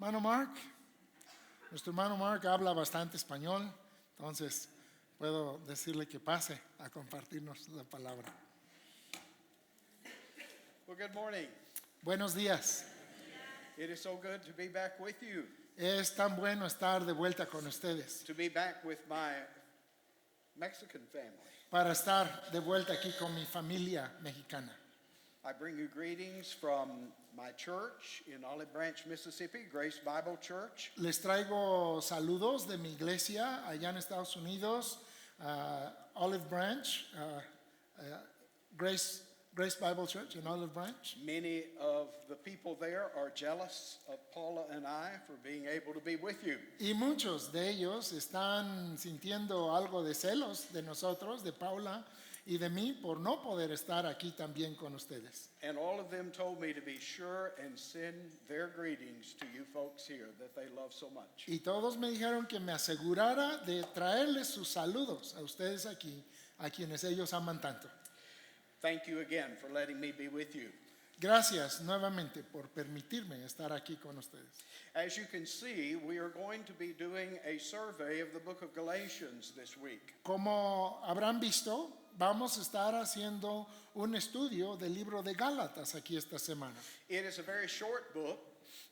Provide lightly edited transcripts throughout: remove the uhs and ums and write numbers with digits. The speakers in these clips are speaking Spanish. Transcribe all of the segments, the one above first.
Hermano Mark, nuestro hermano Mark habla bastante español, entonces puedo decirle que pase a compartirnos la palabra. Well, good morning. Buenos días. It is so good to be back with you, Es tan bueno estar de vuelta con ustedes, to be back with my Mexican family. para estar de vuelta aquí con mi familia mexicana. I bring you greetings from my church in Olive Branch, Mississippi, Grace Bible Church. Les traigo saludos de mi iglesia allá en Estados Unidos, Olive Branch, Grace Bible Church in Olive Branch. Many of the people there are jealous of Paula and I for being able to be with you. Y muchos de ellos están sintiendo algo de celos de nosotros, de Paula y de mí, por no poder estar aquí también con ustedes. And all of them told me to be sure and send their greetings to you folks here that they love so much. Y todos me dijeron que me asegurara de traerles sus saludos a ustedes aquí, a quienes ellos aman tanto. Thank you again for letting me be with you. Gracias nuevamente por permitirme estar aquí con ustedes. As you can see, we are going to be doing a survey of the book of Galatians this week. Como habrán visto, vamos a estar haciendo un estudio del libro de Gálatas aquí esta semana. It is a very short book,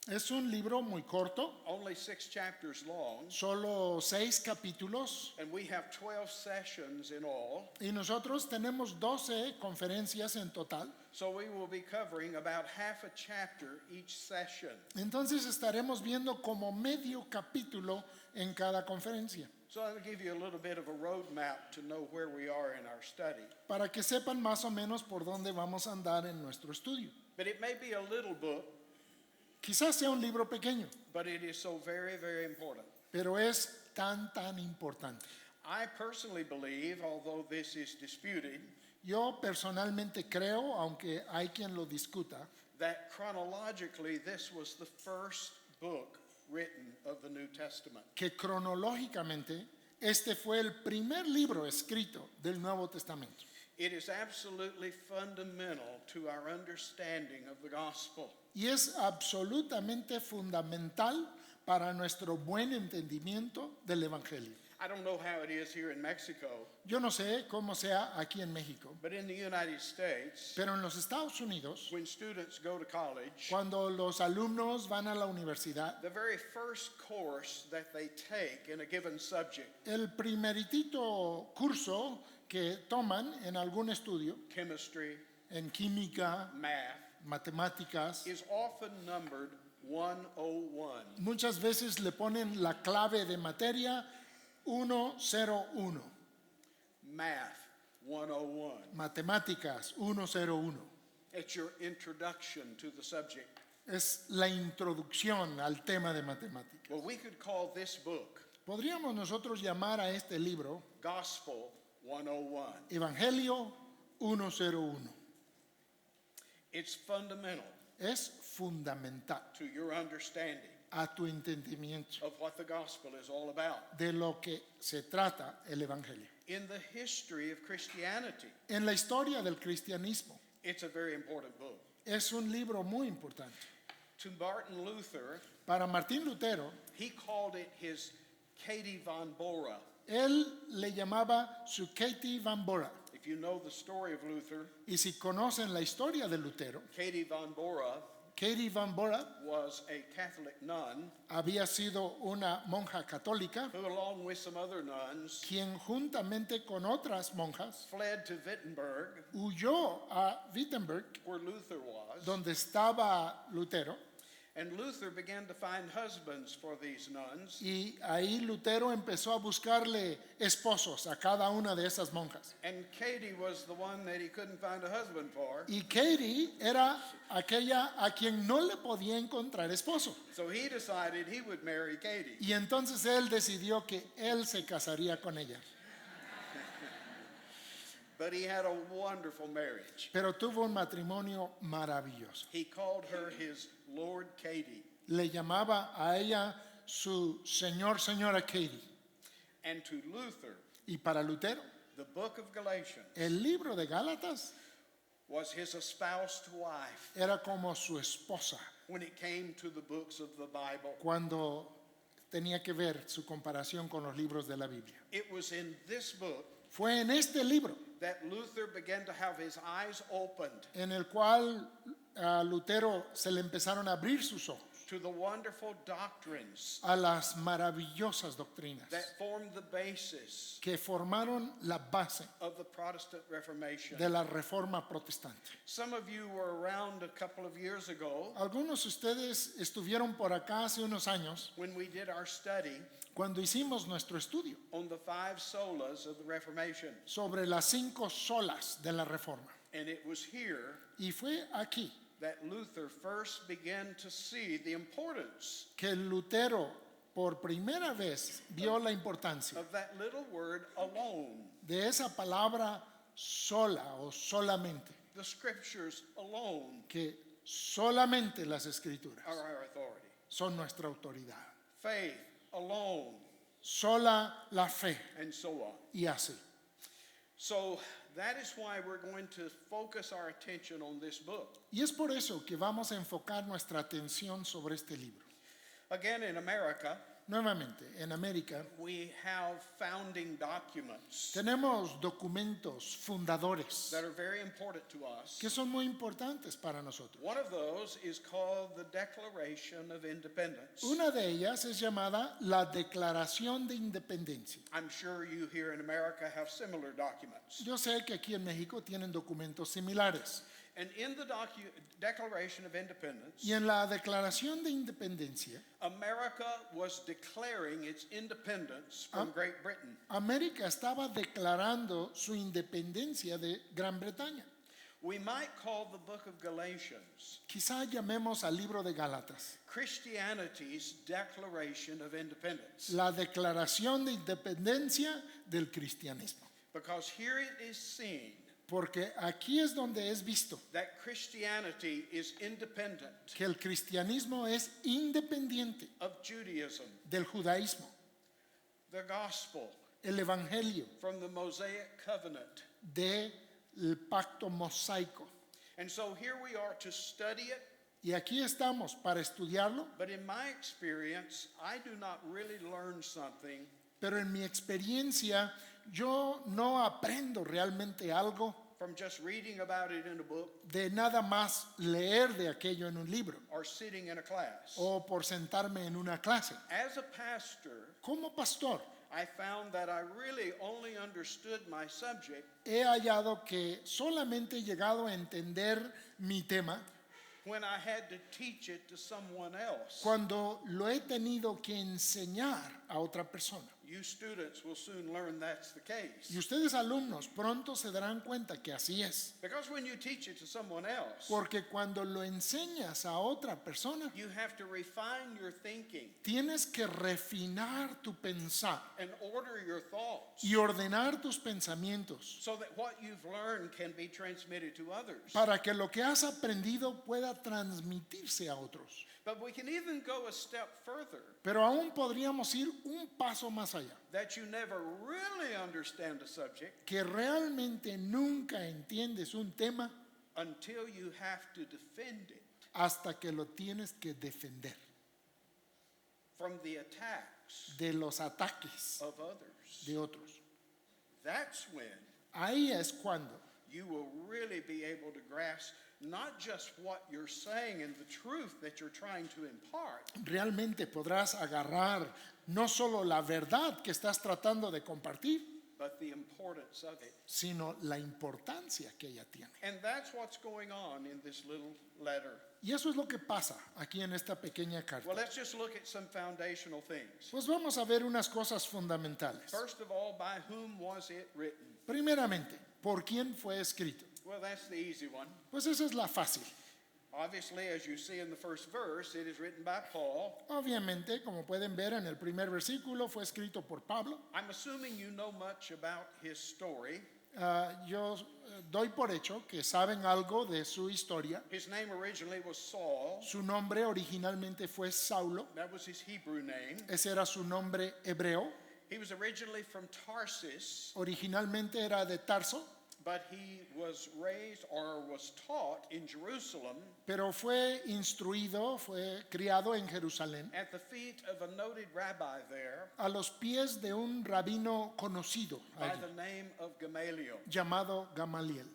Es un libro muy corto, only 6 chapters long, solo 6 capítulos, and we have 12 sessions in all. y nosotros tenemos 12 conferencias en total. So we will be covering about half a chapter each session. Entonces estaremos viendo como medio capítulo en cada conferencia, So I'll give you a little bit of a roadmap to know where we are in our study. para que sepan más o menos por dónde vamos a andar en nuestro estudio. But it may be a little book, Quizás sea un libro pequeño, but it is so very, very important. pero es tan importante. I personally believe, although this is disputed, Yo personalmente creo, aunque hay quien lo discuta, that chronologically this was the first book written of the New Testament. que cronológicamente este fue el primer libro escrito del Nuevo Testamento. It is absolutely fundamental to our understanding of the gospel. Y es absolutamente fundamental para nuestro buen entendimiento del Evangelio. I don't know how it is here in Mexico, Yo no sé cómo sea aquí en México, but in the United States, pero en los Estados Unidos, when students go to college, cuando los alumnos van a la universidad, the very first course that they take in a given subject, el primeritito curso que toman en algún estudio, chemistry, en química, math, matemáticas, is often numbered 101. muchas veces le ponen la clave de materia 101, Math 101. matemáticas 101. It's your introduction to the subject. Es la introducción al tema de matemáticas. Well, we could call this book Podríamos nosotros llamar a este libro Gospel 101. Evangelio 101. It's fundamental Es fundamental to your understanding a tu entendimiento of what the gospel is all about. de lo que se trata el Evangelio. In the history of Christianity, En la historia del cristianismo it's a very important book. es un libro muy importante. To Martin Luther, Para Martín Lutero, he called it his Katie von Bora. él le llamaba su Katie van Bora. If you know the story of Luther, Y si conocen la historia de Lutero, Katie von Bora Katie van Bora was a Catholic nun había sido una monja católica who, along with some other nuns, quien juntamente con otras monjas fled to Wittenberg, huyó a Wittenberg, where Luther was, donde estaba Lutero, and Luther began to find husbands for these nuns. y ahí Lutero empezó a buscarle esposos a cada una de esas monjas. And Katie was the one that he couldn't find a husband for. Y Katie era aquella a quien no le podía encontrar esposo. So he decided he would marry Katie. Y entonces él decidió que él se casaría con ella. But he had a wonderful marriage. Pero tuvo un matrimonio maravilloso. He called her his Lord Katie. Le llamaba a ella su señora Katie. And to Luther, Y para Lutero, the book of Galatians el libro de Gálatas was his espoused wife. era como su esposa, when it came to the books of the Bible. cuando tenía que ver su comparación con los libros de la Biblia. It was in this book Fue en este libro that Luther began to have his eyes opened en el cual a Lutero se le empezaron a abrir sus ojos to the wonderful doctrines a las maravillosas doctrinas that formed the basis que formaron la base of the Protestant Reformation. de la Reforma Protestante. Some of you were around a couple of years ago Algunos de ustedes estuvieron por acá hace unos años when we did our study cuando hicimos nuestro estudio on the 5 solas of the Reformation. sobre las 5 solas de la Reforma. And it was here Y fue aquí that Luther first began to see the importance que Lutero por primera vez vio la importancia of that little word alone, de esa palabra sola o solamente, the scriptures alone que solamente las escrituras are our authority. son nuestra autoridad. Faith alone, Sola la fe and so on. y así. So that is why we're going to focus our attention on this book. Y es por eso que vamos a enfocar nuestra atención sobre este libro. Again, in America, Nuevamente, en América we have founding documents tenemos documentos fundadores that are very important to us. que son muy importantes para nosotros. One of those is called the Declaration of Independence. Una de ellas es llamada la Declaración de Independencia. I'm sure you here in America have similar documents. Yo sé que aquí en México tienen documentos similares. And in the Declaration of Independence, Y en la Declaración de Independencia, America was declaring its independence from Great Britain. América estaba declarando su independencia de Gran Bretaña. We might call the book of Galatians Quizá llamemos al libro de Gálatas Christianity's Declaration of Independence, la Declaración de Independencia del cristianismo. because here it is seen Porque aquí es donde es visto that Christianity is independent que el cristianismo es independiente of Judaism, del judaísmo, the gospel el evangelio, from the Mosaic covenant. del pacto mosaico. And so here we are to study it, Y aquí estamos para estudiarlo, but in my experience, I do not really learn something pero en mi experiencia yo no aprendo realmente algo from just reading about it in a book de nada más leer de aquello en un libro or sitting in a class. o por sentarme en una clase. As a pastor, Como pastor, I found that I really only understood my subject he hallado que solamente he llegado a entender mi tema when I had to teach it to someone else. cuando lo he tenido que enseñar a otra persona. You students will soon learn that's the case. Y ustedes alumnos pronto se darán cuenta que así es. Because when you teach it to someone else, Porque cuando lo enseñas a otra persona, you have to refine your thinking tienes que refinar tu pensar and order your thoughts y ordenar tus pensamientos so that what you've learned can be transmitted to others. para que lo que has aprendido pueda transmitirse a otros. But we can even go a step further, Pero aún podríamos ir un paso más allá, that you never really understand a subject que realmente nunca entiendes un tema until you have to defend it hasta que lo tienes que defender from the attacks de los ataques of others. de otros. That's when Ahí es cuando you will really be able to grasp not just what you're saying and the truth that you're trying to impart, realmente podrás agarrar no solo la verdad que estás tratando de compartir, but the importance of it. sino la importancia que ella tiene. And that's what's going on in this little letter. Y eso es lo que pasa aquí en esta pequeña carta. Well, let's just look at some foundational things. Pues vamos a ver unas cosas fundamentales. First of all, by whom was it written? Primeramente, ¿por quién fue escrito? Well, that's the easy one. Pues esa es la fácil. Obviously, as you see in the first verse, it is written by Paul. Obviamente, como pueden ver en el primer versículo, fue escrito por Pablo. I'm assuming you know much about his story. Yo doy por hecho que saben algo de su historia. His name originally was Saul. Su nombre originalmente fue Saulo. That was his Hebrew name. Ese era su nombre hebreo. He was originally from Tarsus, Originalmente era de Tarso, but he was raised or was taught in Jerusalem pero fue instruido, fue criado en Jerusalén, at the feet of a noted rabbi there a los pies de un rabino conocido by allí, the name of Gamaliel. llamado Gamaliel.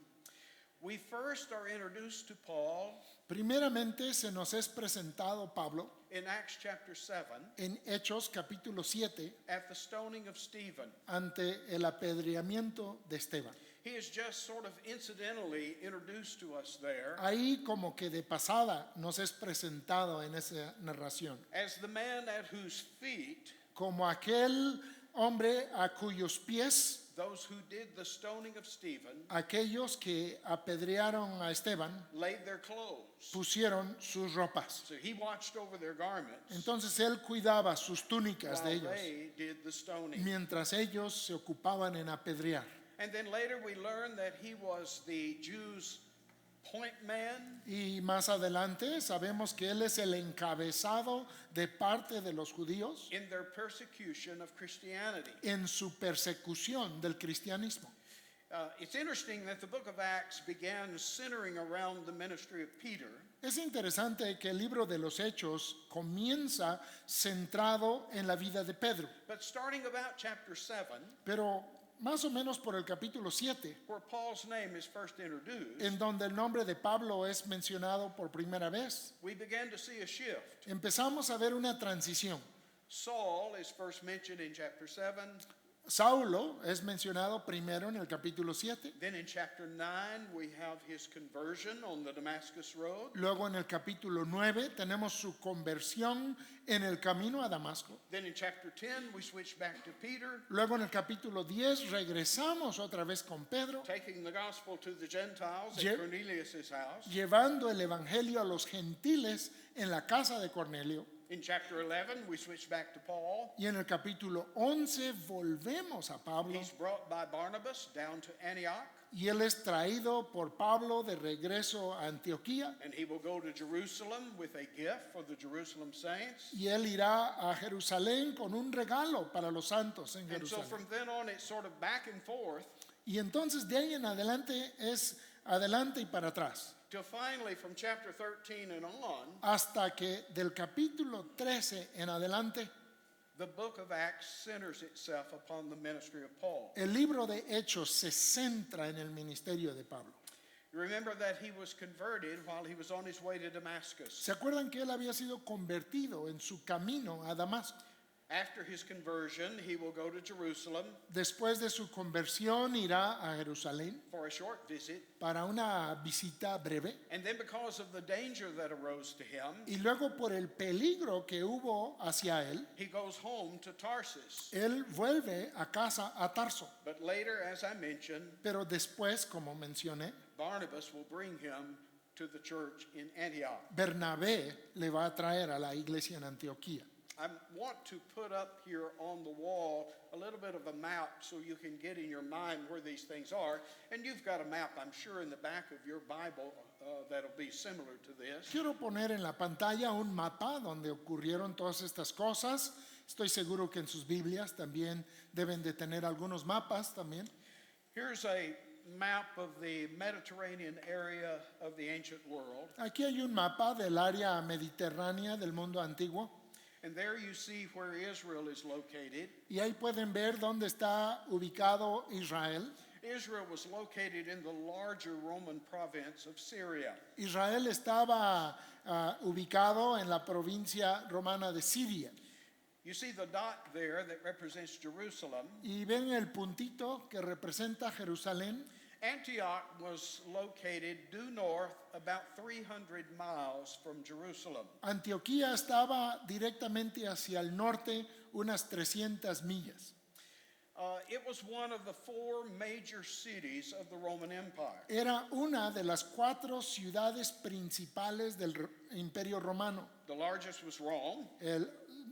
We first are introduced to Paul Primeramente se nos es presentado Pablo in Acts chapter 7 en Hechos capítulo 7 at the stoning of Stephen. ante el apedreamiento de Esteban. He is just sort of incidentally introduced to us there Ahí como que de pasada nos es presentado en esa narración as the man at whose feet como aquel hombre a cuyos pies those who did the stoning of Stephen aquellos que apedrearon a Esteban laid their clothes. pusieron sus ropas. So he watched over their garments Entonces él cuidaba sus túnicas de while ellos they did the stoning. mientras ellos se ocupaban en apedrear. And then later we learn that he was the Jews' point man. Y más adelante sabemos que él es el encabezado de parte de los judíos In their persecution of Christianity. en su persecución del cristianismo. It's interesting that the book of Acts began centering around the ministry of Peter, Es interesante que el libro de los Hechos comienza centrado en la vida de Pedro, but starting about chapter 7, pero más o menos por el capítulo 7, where Paul's name is first introduced, en donde el nombre de Pablo es mencionado por primera vez, we began to see a shift. empezamos a ver una transición. Saul is first mentioned in chapter 7. Saulo es mencionado primero en el capítulo 7, Then in chapter 9, we have his conversion on the Damascus Road. luego en el capítulo 9 tenemos su conversión en el camino a Damasco, Then in chapter 10, we switch back to Peter, luego en el capítulo 10 regresamos otra vez con Pedro, taking the gospel to the Gentiles Ye- at Cornelius' house. llevando el evangelio a los gentiles en la casa de Cornelio. In chapter 11, we switch back to Paul. Y en el capítulo 11 volvemos a Pablo He's brought by Barnabas down to Antioch, y él es traído por Pablo de regreso a Antioquía and he will go to Jerusalem with a gift for the Jerusalem saints. y él irá a Jerusalén con un regalo para los santos en And so Jerusalén. from then on, it's sort of back and forth Y entonces de ahí en adelante es adelante y para atrás, till finally from chapter 13 and on, hasta que del capítulo 13 en adelante the book of Acts centers itself upon the ministry of Paul. el libro de Hechos se centra en el ministerio de Pablo. You remember that he was converted while he was on his way to Damascus. ¿Se acuerdan que él había sido convertido en su camino a Damasco? After his conversion, he will go to Jerusalem Después de su conversión irá a Jerusalén for a short visit. para una visita breve And then because of the danger that arose to him, y luego por el peligro que hubo hacia él, he goes home to Tarsus. él vuelve a casa a Tarso. But later, as I mentioned, Pero después, como mencioné, Barnabas will bring him to the church in Antioch. Bernabé le va a traer a la iglesia en Antioquía. I want to put up here on the wall a little bit of a map so you can get in your mind where these things are. And you've got a map, I'm sure, in the back of your Bible that'll be similar to this. Quiero poner en la pantalla un mapa donde ocurrieron todas estas cosas. Estoy seguro que en sus Biblias también deben de tener algunos mapas también. Here's a map of the Mediterranean area of the ancient world. Aquí hay un mapa del área mediterránea del mundo antiguo And there you see where Israel is located. y ahí pueden ver dónde está ubicado Israel. Israel was located in the larger Roman province of Syria. Israel estaba ubicado en la provincia romana de Siria. You see the dot there that represents Jerusalem. Y ven el puntito que representa Jerusalén. Antioch was located due north about 300 miles from Jerusalem. Antioquía estaba directamente hacia el norte unas 300 millas. It was one of the four major cities of the Roman Empire. Era una de las 4 ciudades principales del Imperio Romano. The largest was Rome,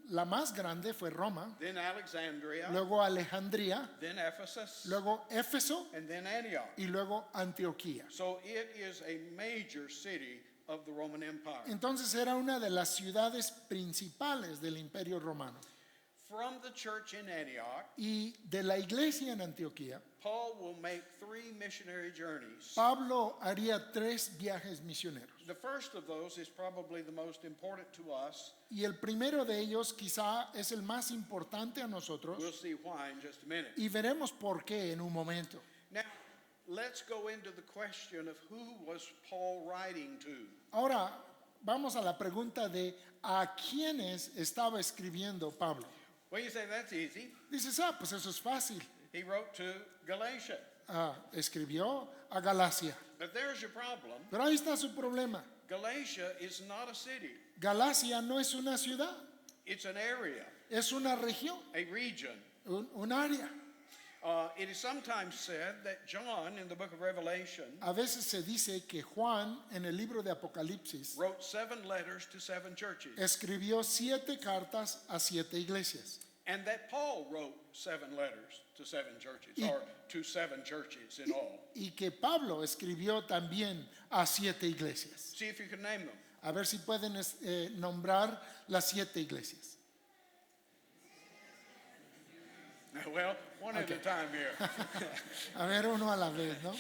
La más grande fue Roma, then Alexandria, luego Alejandría, then Ephesus, luego Éfeso and then Antioch. y luego Antioquía. So it is a major city of the Roman Empire. Entonces era una de las ciudades principales del Imperio Romano. from the church in Antioch, y de la iglesia en Antioquía, Paul will make 3 missionary journeys. Pablo haría 3 viajes misioneros. The first of those is probably the most important to us. Y el primero de ellos quizá es el más importante a nosotros We'll see why in just a minute. y veremos por qué en un momento. Now, let's go into the question of who was Paul writing to. Ahora vamos a la pregunta de a quiénes estaba escribiendo Pablo. Well, you say that's easy. Dices, pues eso es fácil. He wrote to Galatia. Escribió a Galacia. But there's your problem. Pero ahí está su problema. Galatia is not a city. Galacia no es una ciudad, It's an area, es una región, a region. un área. It is sometimes said that John in the book of Revelation A veces se dice que Juan en el libro de Apocalipsis wrote 7 letters to 7 churches, escribió 7 cartas a 7 iglesias and that Paul wrote 7 letters to 7 churches, Y- or to 7 churches in all. y que Pablo escribió también a 7 iglesias. See if you can name them. A ver si pueden nombrar las 7 iglesias. Well, one at a time here. A ver, uno a la vez, ¿no?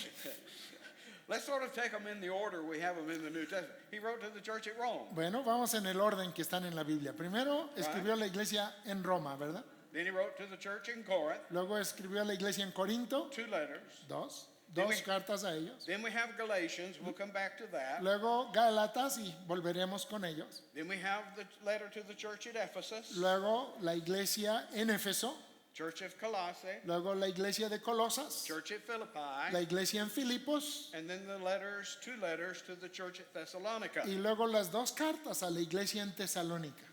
Let's sort of take them in the order we have them in the New Testament. He wrote to the church at Rome. Bueno, vamos en el orden que están en la Biblia. Primero escribió a la iglesia en Roma, ¿verdad? Then he wrote to the church in Corinth, Luego escribió a la iglesia en Corinto, 2 letters. dos Then we- cartas a ellos. Then we have Galatians. We'll come back to that. Luego Gálatas y volveremos con ellos. Then we have the letter to the church at Ephesus, Luego la iglesia en Éfeso. church of Colossae, Luego la iglesia de Colosas. church at La Philippi, iglesia en Filipos. and then the 2 letters to the church at Thessalonica. Y luego las 2 cartas a la iglesia en Tesalónica.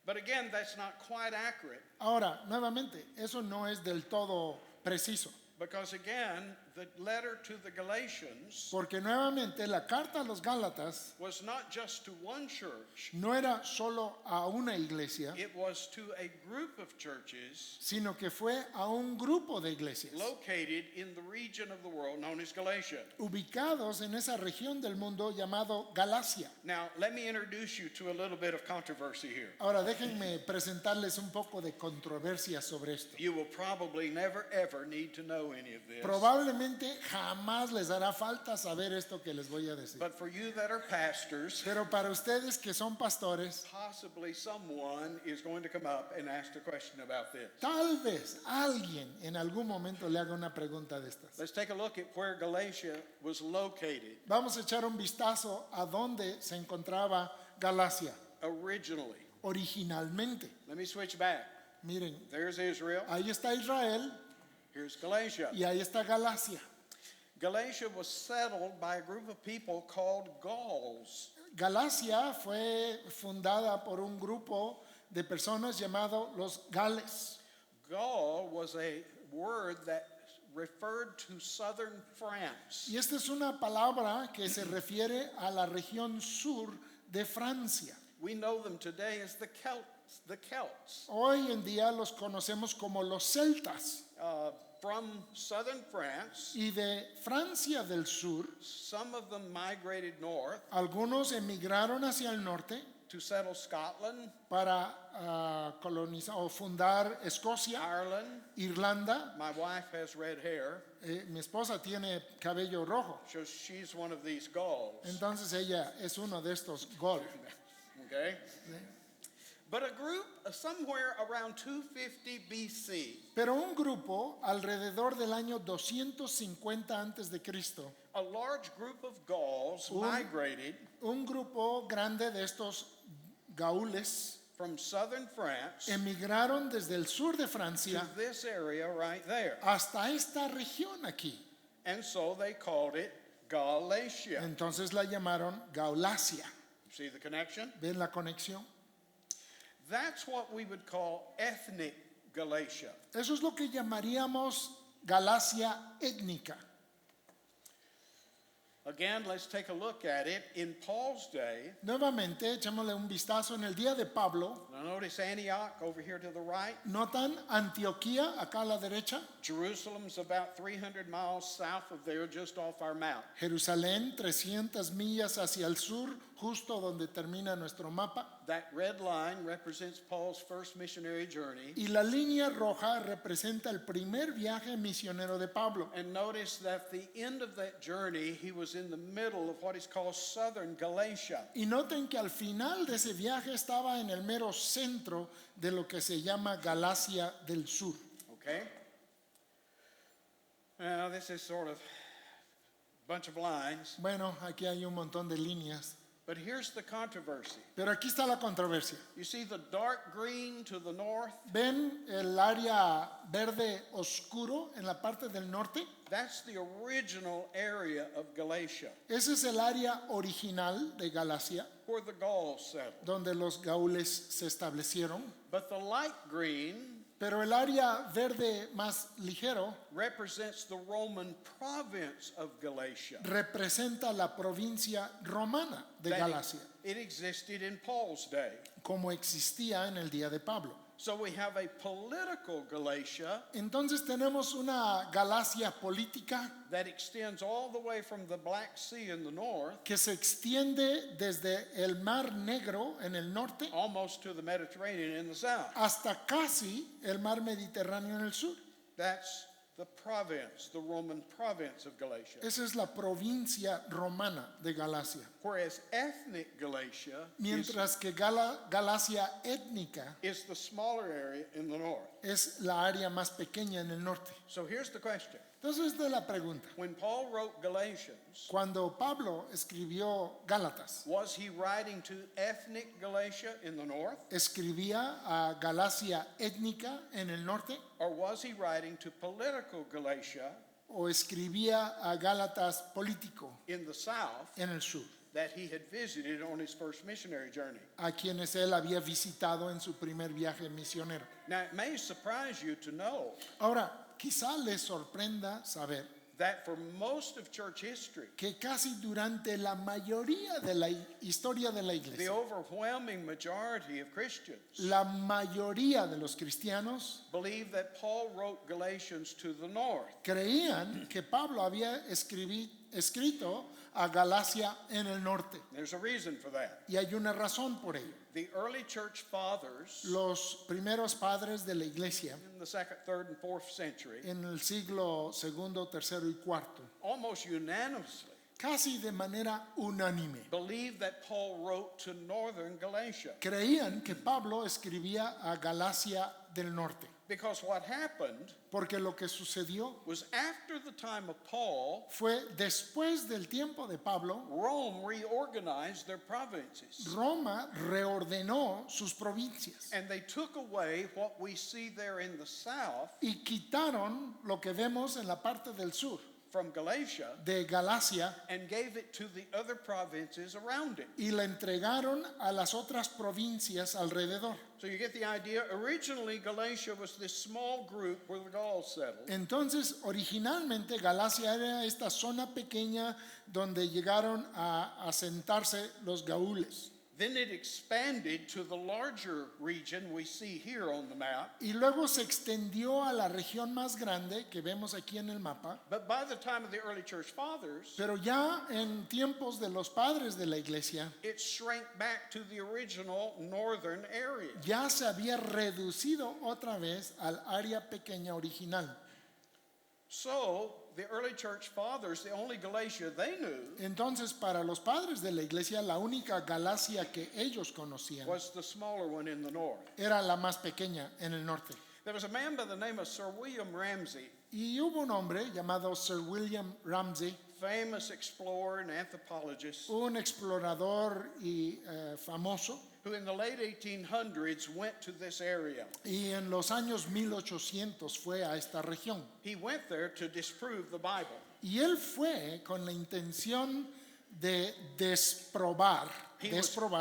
But again, that's not quite accurate Ahora, nuevamente, eso no es del todo preciso. because again, the letter to the Galatians Porque nuevamente la carta a los Gálatas was not just to one church, no era solo a una iglesia, it was to a group of churches sino que fue a un grupo de iglesias located in the region of the world known as Galatia. ubicados en esa región del mundo llamado Galacia. Now, let me introduce you to a little bit of controversy here. Ahora déjenme presentarles un poco de controversia sobre esto. You will probably never ever need to know any of this. Probablemente jamás les hará falta saber esto que les voy a decir. But for you that are pastors, Pero para ustedes que son pastores, possibly someone is going to come up and ask a question about this. tal vez alguien en algún momento le haga una pregunta de estas. Let's take a look at where Galatia was located Vamos a echar un vistazo a dónde se encontraba Galacia originally. originalmente. Let me switch back. Miren, There's Israel, ahí está Israel here's Galatia. y ahí está Galacia. Galatia was settled by a group of people called Gauls. Galacia fue fundada por un grupo de personas llamado los Gales. Gaul was a word that referred to southern France. Y esta es una palabra que se refiere a la región sur de Francia. We know them today as the Celts. The Celts. Hoy en día los conocemos como los celtas. From southern France, Y de Francia del sur, some of them migrated north algunos emigraron hacia el norte to settle Scotland, para colonizar o fundar Escocia, Ireland. Irlanda. My wife has red hair, Mi esposa tiene cabello rojo, so she's one of these Gauls. entonces ella es uno de estos Gol. Okay? But a group somewhere around 250 BC, Pero un grupo alrededor del año 250 antes de Cristo, a large group of Gauls Un- migrated un grupo grande de estos gaules from southern France emigraron desde el sur de to Francia this area right there. hasta esta región aquí. And so they called it Galatia. Entonces la llamaron Gaulacia. See the connection? ¿Ven la conexión? That's what we would call ethnic Galatia. Eso es lo que llamaríamos Galacia étnica. Again, let's take a look at it. In Paul's day, Nuevamente, echémosle un vistazo en el día de Pablo. now notice Antioch over here to the right. ¿Notan Antioquía acá a la derecha? Jerusalem's about 300 miles south of there, just off our mount. Jerusalén, 300 millas hacia el sur, justo donde termina nuestro mapa. That red line represents Paul's first missionary journey. Y la línea roja representa el primer viaje misionero de Pablo. And notice that the end of that journey, he was in the middle of what is called southern Galatia. Y noten que al final de ese viaje estaba en el mero centro de lo que se llama Galacia del Sur. Okay? Now, this is sort of a bunch of lines, Bueno, aquí hay un montón de líneas, but here's the controversy. pero aquí está la controversia. You see the dark green to the north? ¿Ven el área verde oscuro en la parte del norte? That's the original area of Galatia, Ese es el área original de Galacia, where the Gauls settled. donde los gaúles se establecieron. But the light green Pero el área verde más ligero represents the Roman province of Galatia. representa la provincia romana de That Galacia, it existed in Paul's day. como existía en el día de Pablo. So we have a political Galatia Entonces tenemos una Galacia política that extends all the way from the Black Sea in the north, que se extiende desde el Mar Negro en el norte almost to the Mediterranean in the south. hasta casi el Mar Mediterráneo en el sur. That's the province, the Roman province of Galatia. Esa es la provincia romana de Galacia. Whereas ethnic Galatia Mientras que Galacia étnica is the smaller area in the north. es la área más pequeña en el norte. So here's the question. Entonces esta es la pregunta. When Paul wrote Galatians, Cuando Pablo escribió Gálatas, was he writing to ethnic Galatia in the north? ¿escribía a Galacia étnica en el norte Or was he writing to political Galatia o escribía a Gálatas político in the south en el sur, that he had visited on his first missionary journey? a quienes él había visitado en su primer viaje misionero? Now, it may surprise you to know Ahora, quizá les sorprenda saber that for most of church history, que casi durante la mayoría de la historia de la the iglesia, overwhelming majority of Christians la mayoría de los cristianos believe that Paul wrote Galatians to the north. creían que Pablo había escrito a Galacia en el norte. There's a reason for that. Y hay una razón por ello. The early church fathers Los primeros padres de la iglesia in the second, third, and fourth century en el siglo segundo, tercero y cuarto, almost unanimously casi de manera unánime, believed that Paul wrote to northern Galatia. creían que Pablo escribía a Galacia del norte. Because what happened Porque lo que sucedió was after the time of Paul, fue después del tiempo de Pablo, Rome reorganized their provinces. Roma reordenó sus provincias And they took away what we see there in the south y quitaron lo que vemos en la parte del sur from Galatia de Galacia and gave it to the other provinces around it. y la entregaron a las otras provincias alrededor. So you get the idea. Originally, Galatia was this small group where the Gauls settled. Entonces, originalmente Galacia era esta zona pequeña donde llegaron a asentarse los gaúles. Then it expanded to the larger region we see here on the map. Y luego se extendió a la región más grande que vemos aquí en el mapa. But by the time of the early church fathers, Pero ya en tiempos de los padres de la iglesia, it shrank back to the original northern area. ya se había reducido otra vez al área pequeña original. So the early church fathers, the only Galatia they knew Entonces, para los padres de la iglesia, la única Galacia que ellos conocían was the smaller one in the north. era la más pequeña en el norte. There was a man by the name of Sir William Ramsay, Y hubo un hombre llamado Sir William Ramsay, famous explorer and anthropologist, un explorador y famoso, who in the late 1800s went to this area. y en los años 1800 fue a esta región. He went there to disprove the Bible. Y él fue con la intención de desprobar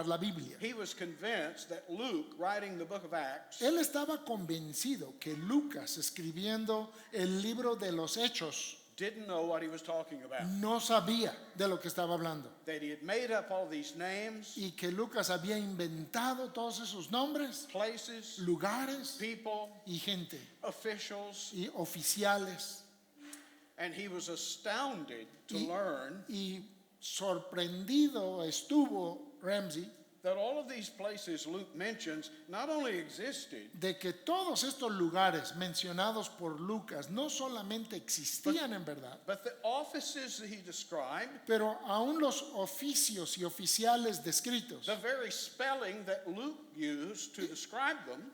la Biblia. He was convinced that Luke, writing the book of Acts, Él estaba convencido que Lucas, escribiendo el libro de los Hechos, didn't know what he was talking about. no sabía de lo que estaba hablando. That he had made up all these names, Y que Lucas había inventado todos esos nombres, places, lugares people, y gente officials, y oficiales. and he was astounded to Y- learn Y sorprendido estuvo Ramsey that all of these places Luke mentions not only existed, de que todos estos lugares mencionados por Lucas no solamente existían en verdad, but the offices that he described, pero aún los oficios y oficiales descritos, the very spelling that Luke used to describe them,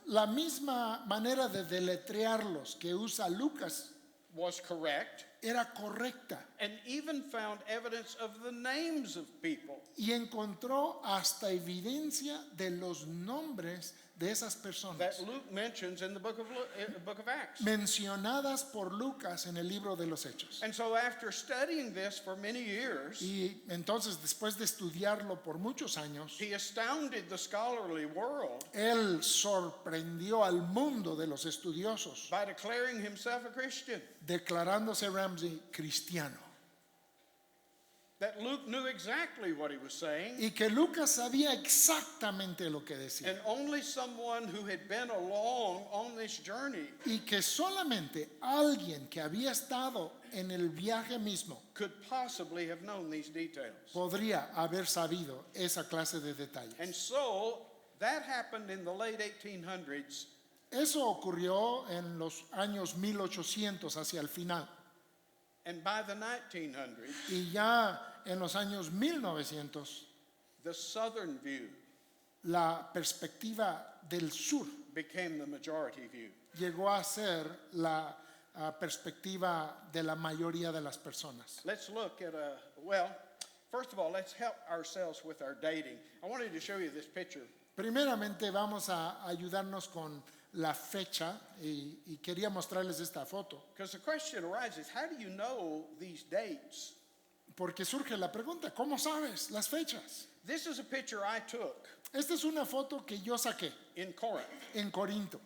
la misma manera de deletrearlos que usa Lucas was correct, era correcta and even found evidence of the names of people. y encontró hasta evidencia de los nombres de esas That personas Luke mentions in the book of Acts. mencionadas por Lucas en el libro de los Hechos. And so after studying this for many years, Y entonces, después de estudiarlo por muchos años, he astounded the scholarly world él sorprendió al mundo de los estudiosos, by declaring himself a Christian. declarándose Ramsey cristiano. That Luke knew exactly what he was saying, Y que Lucas sabía exactamente lo que decía. and only someone who had been along on this journey Y que solamente alguien que había estado en el viaje mismo could possibly have known these details. podría haber sabido esa clase de detalles. And so that happened in the late 1800s, Eso ocurrió en los años 1800 hacia el final. and by the 1900s, Y ya en los años 1900, the southern view la perspectiva del sur became the majority view. llegó a ser la perspectiva de la mayoría de las personas. Let's look at first of all, let's help ourselves with our dating. I wanted to show you this picture. Primeramente vamos a ayudarnos con la fecha y quería mostrarles esta foto Because the question arises, how do you know these dates? porque surge la pregunta, ¿cómo sabes las fechas? This is a picture I took Esta es una foto que yo saqué in Corinth. en Corinto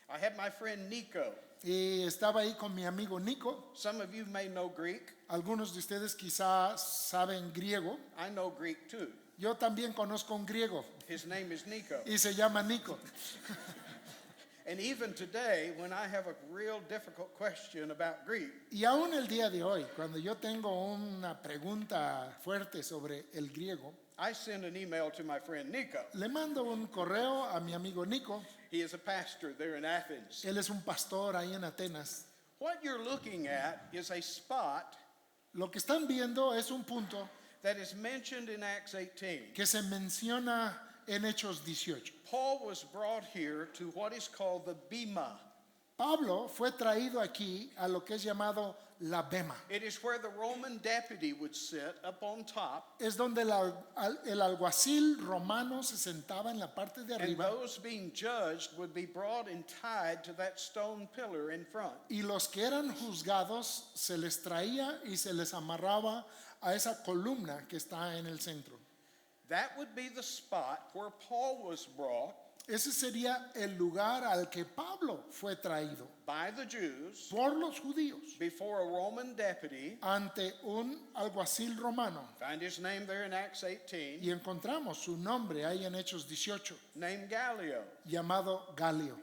I had my friend Nico. y estaba ahí con mi amigo Nico. Some of you may know Greek. Algunos de ustedes quizá saben griego. I know Greek too. Yo también conozco un griego His name is Nico. y se llama Nico. And even today, when I have a real difficult question about Greek, Y aún el día de hoy, cuando yo tengo una pregunta fuerte sobre el griego, I send an email to my friend Nico. le mando un correo a mi amigo Nico. He is a pastor there in Athens. Él es un pastor ahí en Atenas. What you're looking at is a spot Lo que están viendo es un punto that is mentioned in Acts 18. que se menciona en Hechos 18. Paul was brought here to what is called the Bema. Pablo fue traído aquí a lo que es llamado la Bema. It is where the Roman deputy would sit up on top, Es donde el alguacil romano se sentaba en la parte de and arriba those being judged would be brought and tied to that stone pillar in front. y los que eran juzgados se les traía y se les amarraba a esa columna que está en el centro. That would be the spot where Paul was brought Ese sería el lugar al que Pablo fue traído by the Jews por los judíos before a Roman deputy. ante un alguacil romano. Find his name there in Acts 18, Y encontramos su nombre ahí en Hechos 18, named Gallio. llamado Galio.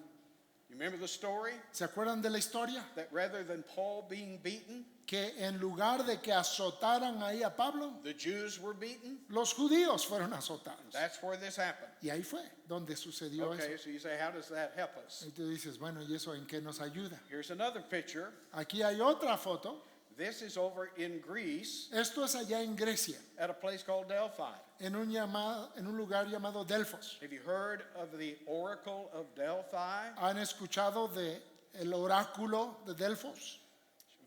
You remember the story? ¿Se acuerdan de la historia? That rather than Paul being beaten, Que en lugar de que azotaran ahí a Pablo, the Jews were beaten. los judíos fueron azotados. That's where this happened. Y ahí fue donde sucedió Okay, eso. so you say, how does that help us? Y tú dices, bueno, ¿y eso en qué nos ayuda? Here's another picture. Aquí hay otra foto. This is over in Greece Esto es allá en Grecia, at a place called Delphi. en un lugar llamado Delfos. Have you heard of the Oracle of Delphi? ¿Han escuchado de el oráculo de Delfos?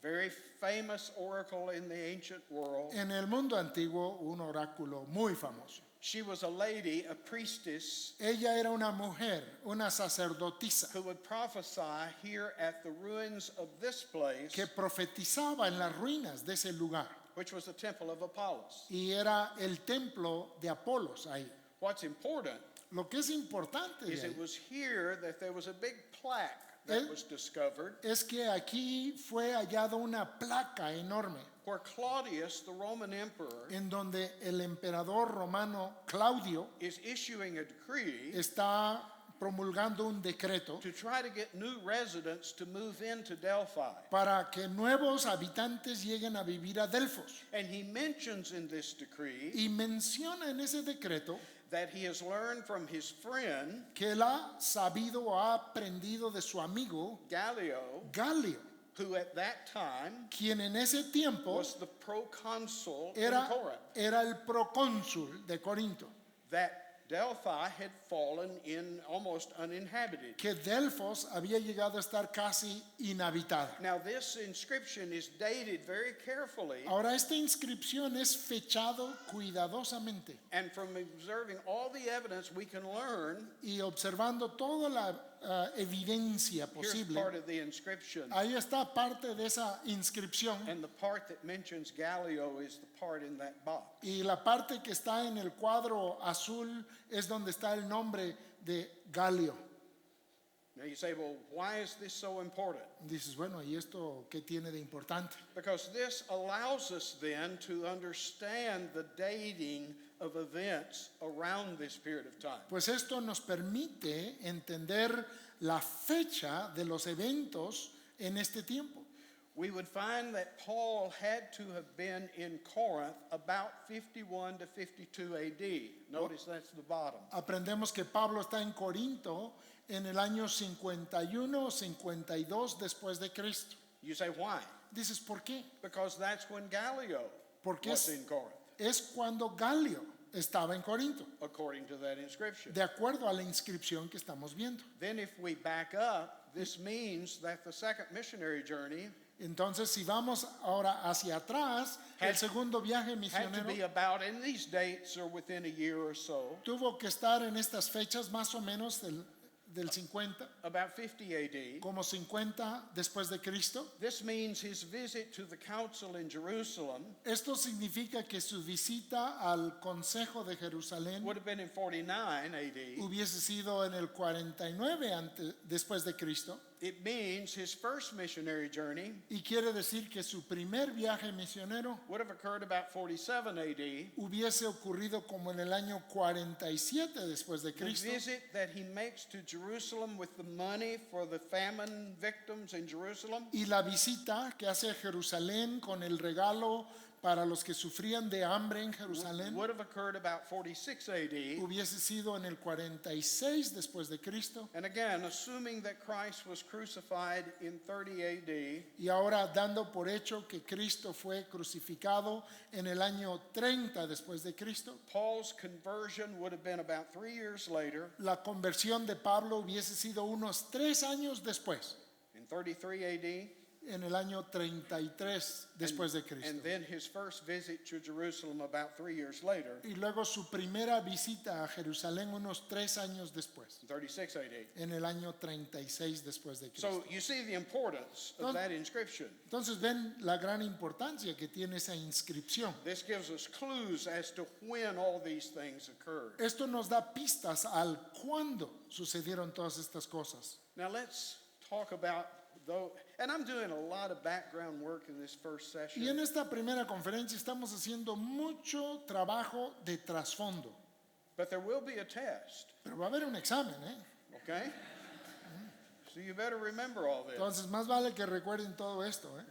Very famous oracle in the ancient world. En el mundo antiguo, un oráculo muy famoso. She was a lady, a priestess, Ella era una mujer, una sacerdotisa, who would prophesy here at the ruins of this place, que profetizaba en las ruinas de ese lugar. which was the temple of Apollos. Y era el templo de Apolos ahí. What's important Lo que es importante de is ahí it was here that there was a big plaque that was discovered es que aquí fue hallado una placa enorme where Claudius, the Roman emperor, en donde el emperador romano Claudio is issuing a decree está promulgando un decreto to try to get new residents to move into Delphi. para que nuevos habitantes lleguen a vivir a Delfos. And he mentions in this decree Y menciona en ese decreto that he has learned from his friend que él ha sabido o ha aprendido de su amigo Gallio, Galio, who at that time quien en ese tiempo was the proconsul in era, Corinth, era el procónsul de Corinto, that Delphi had fallen in almost uninhabited. que Delfos había llegado a estar casi inhabitada. Now this inscription is dated very carefully, Ahora esta inscripción es fechado cuidadosamente and from observing all the evidence we can learn, y observando toda la evidencia here's posible. part of the inscription. Ahí está parte de esa inscripción And the part that mentions Gallio is the part in that box. y la parte que está en el cuadro azul es donde está el nombre de Galio. Now you say, well, why is this so important? Dices, bueno, ¿y esto qué tiene de importante? Because this allows us then to understand the dating of events around this period of time. Pues esto nos permite entender la fecha de los eventos en este tiempo. We would find that Paul had to have been in Corinth about 51 to 52 AD. Notice that's the bottom. Aprendemos que Pablo está en Corinto en el año 51 o 52 después de Cristo. You say, why? Dices, ¿por qué? Because that's when Gallio Porque was in Corinth, es cuando Galio estaba en Corinto, according to that inscription. de acuerdo a la inscripción que estamos viendo. Then if we back up, this means that the second missionary journey Entonces, si vamos ahora hacia atrás, el segundo viaje had to be misionero about in these dates or within a year or so, tuvo que estar en estas fechas más o menos del 50, about 50 AD. como 50 después de Cristo. This means his visit to the council in Jerusalem Esto significa que su visita al Consejo de Jerusalén would have been in 49 AD. hubiese sido en el 49 después de Cristo. It means his first missionary journey Y quiere decir que su primer viaje misionero would have occurred about 47 AD. hubiese ocurrido como en el año 47 después de The Cristo. visit that he makes to Jerusalem with the money for the famine victims in Jerusalem Y la visita que hace a Jerusalén con el regalo para los que sufrían de hambre en Jerusalén would have occurred about 46 AD. hubiese sido en el 46 después de Cristo. And again, assuming that Christ was crucified in 30 AD, Y ahora dando por hecho que Cristo fue crucificado en el año 30 después de Cristo, Paul's conversion would have been about 3 years later, la conversión de Pablo hubiese sido unos 3 años después, in 33 AD, en el año 33 después de Cristo. and then his first visit to Jerusalem about 3 years later, Y luego su primera visita a Jerusalén unos 3 años después, in 36 AD. en el año 36 después de Cristo. So you see the importance of that inscription. Entonces ven la gran importancia que tiene esa inscripción. This gives us clues as to when all these things occurred. Esto nos da pistas al cuándo sucedieron todas estas cosas. Now let's talk about though, and I'm doing a lot of background work in this first Y session, en esta primera conferencia estamos haciendo mucho trabajo de trasfondo, but there will be a test, pero va a haber un examen, ¿eh? okay? So you better remember all this. Entonces más vale que recuerden todo esto, ¿eh?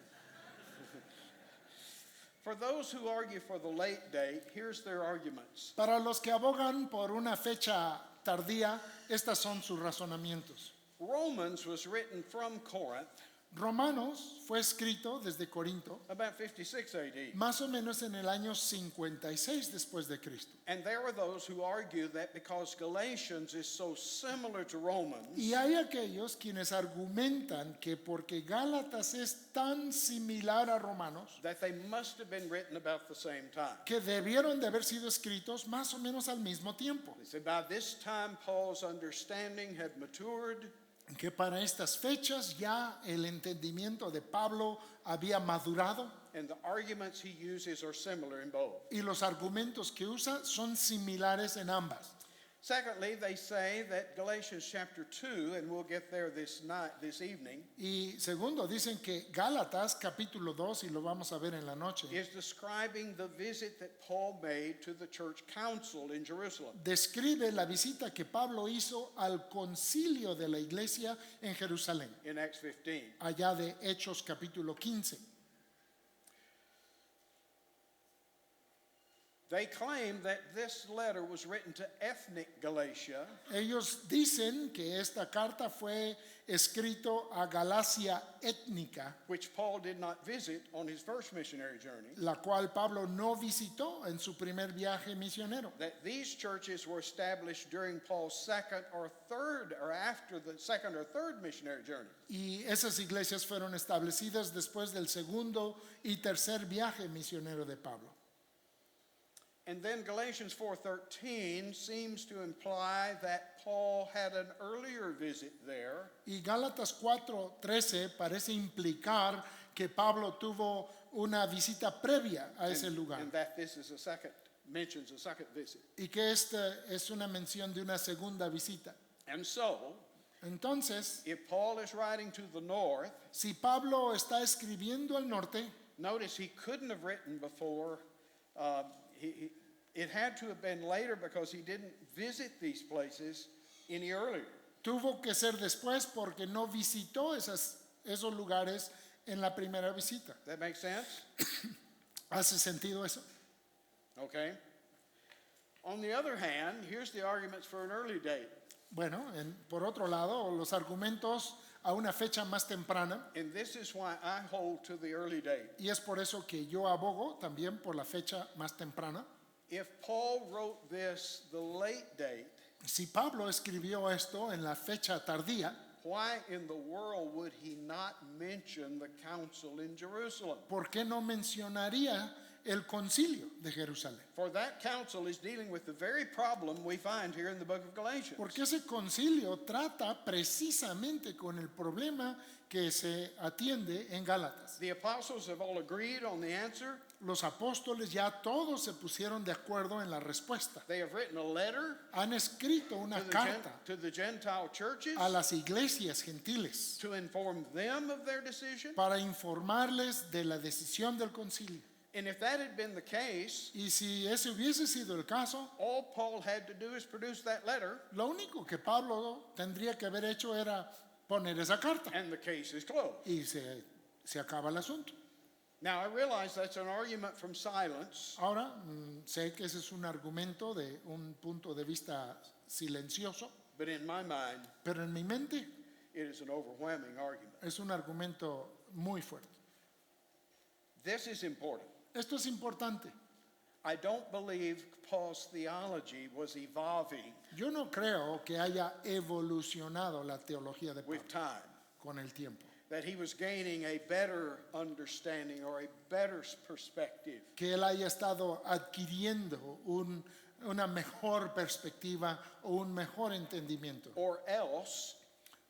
For those who argue for the late date, here's their arguments. Para los que abogan por una fecha tardía, estas son sus razonamientos. Romans was written from Corinth Romanos fue escrito desde Corinto about 56 AD. más o menos en el año 56 después de Cristo. And there are those who argue that because Galatians is so similar to Romans, Y hay aquellos quienes argumentan que porque Gálatas es tan similar a Romanos, that they must have been written about the same time. que debieron de haber sido escritos más o menos al mismo tiempo, They say by this time Paul's understanding had matured, que para estas fechas ya el entendimiento de Pablo había madurado and the arguments he uses are similar in both. y los argumentos que usa son similares en ambas. Secondly, they say that Galatians chapter 2, and we'll get there this evening, Y segundo, dicen que Gálatas capítulo 2, y lo vamos a ver en la noche, is describing the visit that Paul made to the church council in Jerusalem. describe la visita que Pablo hizo al concilio de la iglesia en Jerusalén, In Acts 15. allá de Hechos capítulo 15. They claim that this letter was written to ethnic Galatia, Ellos dicen que esta carta fue escrito a Galacia étnica, which Paul did not visit on his first missionary journey. la cual Pablo no visitó en su primer viaje misionero. That these churches were established during Paul's second or third, or after the second or third missionary journey. Y esas iglesias fueron establecidas después del segundo y tercer viaje misionero de Pablo. And then Galatians 4:13 seems to imply that Paul had an earlier visit there, Y Gálatas 4:13 parece implicar que Pablo tuvo una visita previa a ese lugar and that this is mentions a second visit. y que esta es una mención de una segunda visita. And so, Entonces, if Paul is writing to the north, si Pablo está escribiendo al norte, notice he couldn't have written before. It had to have been later because he didn't visit these places any earlier. tuvo que ser después porque no visitó esos lugares en la primera visita. That makes sense? ¿Hace sentido eso? Okay. On the other hand, here's the arguments for an early date. Bueno, por otro lado, los argumentos a una fecha más temprana, And this is why I hold to the early date. y es por eso que yo abogo también por la fecha más temprana. If Paul wrote this the late date, Si Pablo escribió esto en la fecha tardía, why in the world would he not mention the council in Jerusalem? ¿por qué no mencionaría el concilio de Jerusalén? For that council is dealing with the very problem we find here in the book of Galatians. Porque ese concilio trata precisamente con el problema que se atiende en Gálatas. The apostles have all agreed on the answer. Los apóstoles ya todos se pusieron de acuerdo en la respuesta. They have written a letter Han escrito una carta to the Gentile churches a las iglesias gentiles to inform them of their decision. para informarles de la decisión del concilio. And if that had been the case, Y si ese hubiese sido el caso, all Paul had to do is produce that letter, lo único que Pablo tendría que haber hecho era poner esa carta and the case is closed. y se acaba el asunto. Now, I realize that's an argument from silence, Ahora, sé que ese es un argumento de un punto de vista silencioso, but in my mind, pero en mi mente it is an overwhelming argument. es un argumento muy fuerte. This is important. Esto es importante. I don't believe Paul's theology was evolving Yo no creo que haya evolucionado la teología de Pablo with time, con el tiempo, that he was gaining a better understanding or a better perspective. que él haya estado adquiriendo una mejor perspectiva o un mejor entendimiento. Or else,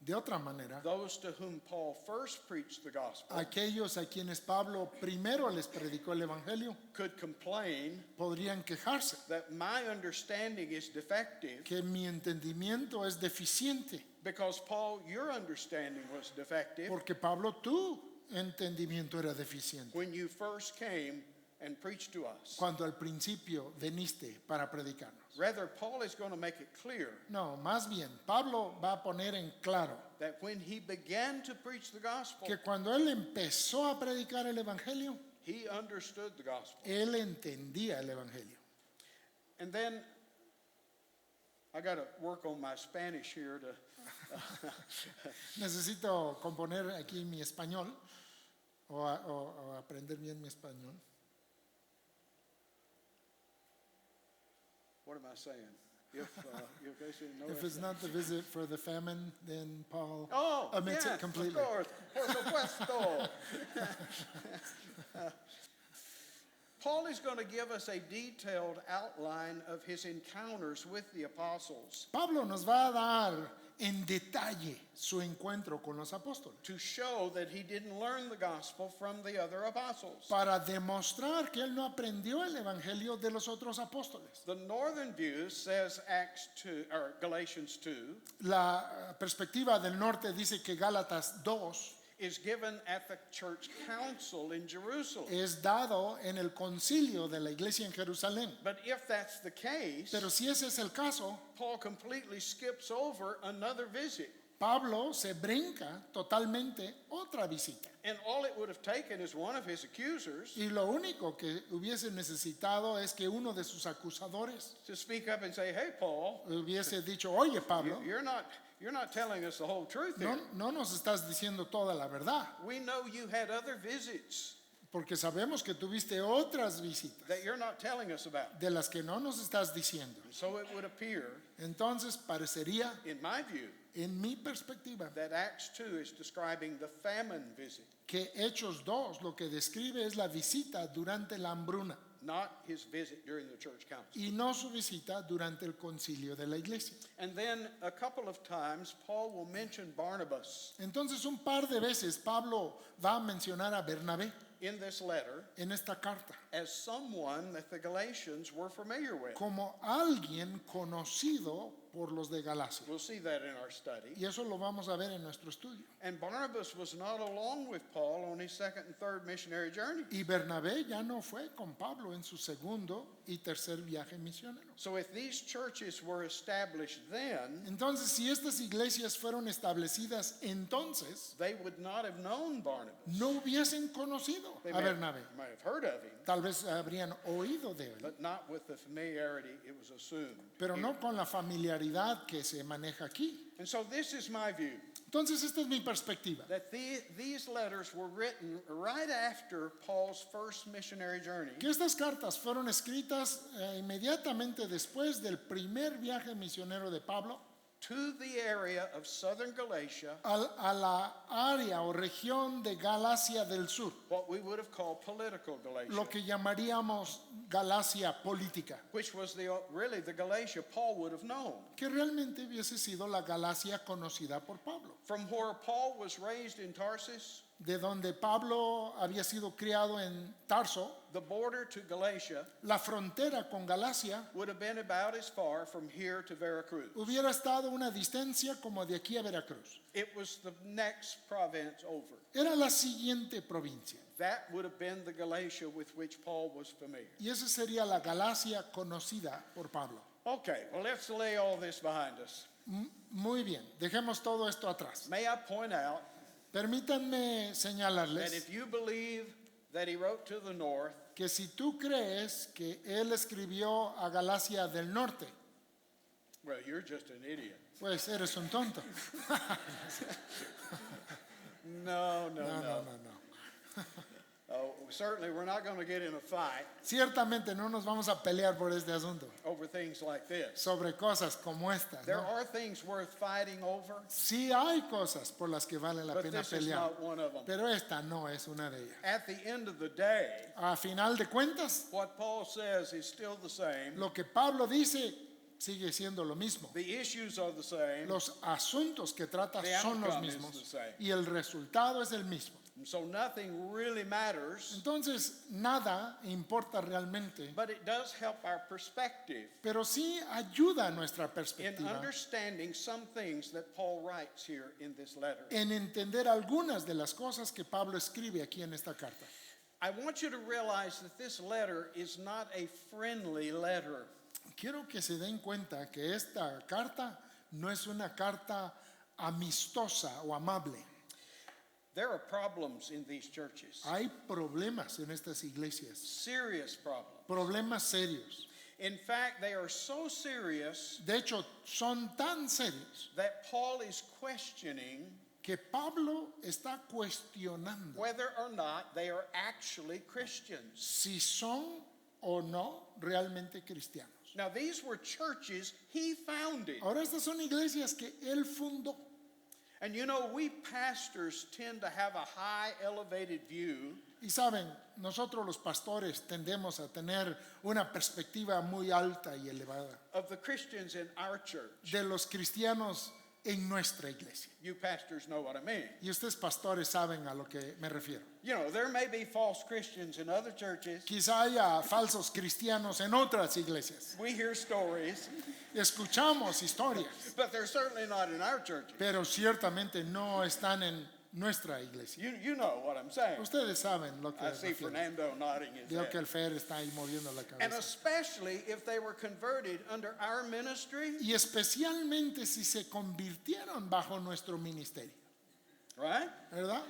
De otra manera, those to whom Paul first preached the gospel aquellos a quienes Pablo primero les predicó el Evangelio could complain podrían quejarse that my understanding is defective que mi entendimiento es deficiente, because, Paul, your understanding was defective porque Pablo, tu entendimiento era deficiente when you first came and preached to us. cuando al principio viniste para predicarnos. Rather, Paul is going to make it clear No, más bien, Pablo va a poner en claro that when he began to preach the gospel, que cuando él empezó a predicar el Evangelio, he understood the gospel. él entendía el Evangelio. And then I got to work on my Spanish here to Necesito componer aquí mi español o aprender bien mi español. what am I saying? If they say no, If it's not the visit for the famine, then Paul oh, omits yes, it completely. of course, por supuesto. Paul is going to give us a detailed outline of his encounters with the apostles. Pablo nos va a dar en detalle su encuentro con los apóstoles, to show that he didn't learn the gospel from the other apostles. para demostrar que él no aprendió el evangelio de los otros apóstoles. The northern view says Acts 2 or Galatians 2 La perspectiva del norte dice que Gálatas 2 is given at the church council in Jerusalem. es dado en el concilio de la iglesia en Jerusalén. But if that's the case, Pero si ese es el caso, Paul completely skips over another visit. Pablo se brinca totalmente otra visita. And all it would have taken is one of his accusers Y lo único que hubiese necesitado es que uno de sus acusadores to speak up and say, hey, Paul, hubiese dicho, oye Pablo, you're not telling us the whole truth here. no nos estás diciendo toda la verdad, We know you had other visits porque sabemos que tuviste otras visitas that you're not telling us about. de las que no nos estás diciendo. So it would appear, Entonces parecería, in my view, en mi perspectiva, that Acts 2 is describing the famine visit, que Hechos 2 lo que describe es la visita durante la hambruna not his visit during the church council. y no su visita durante el concilio de la iglesia. And then a couple of times, Paul will mention Barnabas Entonces un par de veces Pablo va a mencionar a Bernabé in this letter en esta carta as someone that the Galatians were familiar with. como alguien conocido por los de Galacia. We'll see that in our study. Y eso lo vamos a ver en nuestro estudio. And Barnabas was not along with Paul on his second and third missionary journey. Y Bernabé ya no fue con Pablo en su segundo y tercer viaje misionero. So if these churches were established then, Entonces, si estas iglesias fueron establecidas entonces, they would not have known Barnabas. no hubiesen conocido They a may Bernabé. might have heard of him, Tal vez habrían oído de él, but not with the familiarity it was assumed. pero no con la familiaridad que se maneja aquí. And so this is my view, Entonces, esta es mi perspectiva. that these letters were written right after Paul's first missionary journey. Que estas cartas fueron escritas inmediatamente después del primer viaje misionero de Pablo To the area of southern Galatia, a la área o región de Galacia del Sur, what we would have called political Galatia, lo que llamaríamos Galacia política, which was really the Galatia Paul would have known. que realmente hubiese sido la Galacia conocida por Pablo, From where Paul was raised in Tarsus, de donde Pablo había sido criado en Tarso. the border to Galatia La frontera con Galacia would have been about as far from here to Veracruz. hubiera estado una distancia como de aquí a Veracruz. It was the next province over. Era la siguiente provincia. That would have been the Galatia with which Paul was familiar. Y esa sería la Galacia conocida por Pablo. Okay, well, let's lay all this behind us. Muy bien, dejemos todo esto atrás. May I point out Permítanme that señalarles if you believe that he wrote to the north, que si tú crees que él escribió a Galacia del Norte, well, you're just an idiot. pues eres un tonto. No. No. Oh, certainly, we're not going to get in a fight Ciertamente no nos vamos a pelear por este asunto, over things like this. sobre cosas como estas, There ¿no? are things worth fighting over, Sí hay cosas por las que vale la but pena this is pelear, not one of them. pero esta no es una de ellas. At the end of the day, A final de cuentas, what Paul says is still the same. lo que Pablo dice sigue siendo lo mismo. The issues are the same. Los asuntos que trata The son los outcome is mismos the same. y el resultado es el mismo. And so nothing really matters, Entonces, nada importa realmente, but it does help our perspective pero sí ayuda a nuestra in perspectiva understanding some things that Paul writes here in this letter. en entender algunas de las cosas que Pablo escribe aquí en esta carta. I want you to realize that this letter is not a friendly letter. Quiero que se den cuenta que esta carta no es una carta amistosa o amable. There are problems in these churches, Hay problemas en estas iglesias, serious problems. problemas serios. In fact, they are so serious De hecho, son tan serios that Paul is questioning que Pablo está cuestionando whether or not they are actually Christians. si son o no realmente cristianos. Now, these were churches he founded. Ahora, estas son iglesias que él fundó. And you know, we pastors tend to have a high elevated view Y saben, nosotros los pastores tendemos a tener una perspectiva muy alta y elevada of the Christians in our church. de los cristianos en nuestra iglesia. You pastors know what I mean. Y ustedes pastores saben a lo que me refiero. You know, there may be false Christians in other churches. Quizá haya falsos cristianos en otras iglesias. We hear stories, Escuchamos historias, but they're certainly not in our churches. pero ciertamente no están en nuestra iglesia. You know what I'm saying. Ustedes saben lo que I see refiero. Fernando nodding his Veo que head. el Fer está ahí moviendo la And cabeza. especially if they were converted under our ministry, Y especialmente si se convirtieron bajo nuestro ministerio, right? ¿verdad?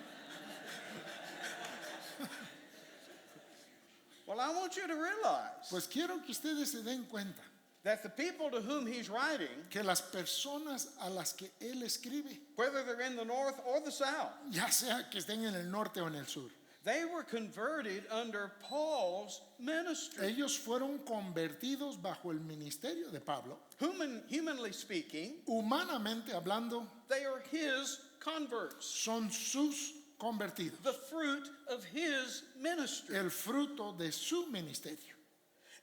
Well, I want you to realize Pues quiero que ustedes se den cuenta that the people to whom he's writing, que las personas a las que él escribe, whether they're in the north or the south, ya sea que estén en el norte o en el sur, they were converted under Paul's ministry. ellos fueron convertidos bajo el ministerio de Pablo. Humanly speaking, Humanamente hablando, they are his converts, son sus convertidos, the fruit of his ministry. el fruto de su ministerio.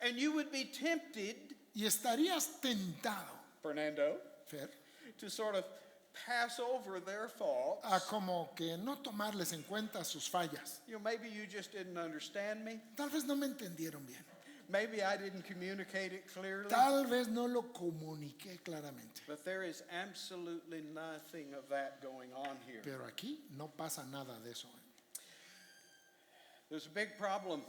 And you would be tempted, Y estarías tentado, Fernando, Fer, to sort of pass over their faults. a como que no tomarles en cuenta sus fallas. You know, maybe you just didn't understand me. Tal vez no me entendieron bien. Maybe I didn't communicate it clearly. Tal vez no lo comuniqué claramente. But there is absolutely nothing of that going on here. Pero aquí no pasa nada de eso. There's a big problem.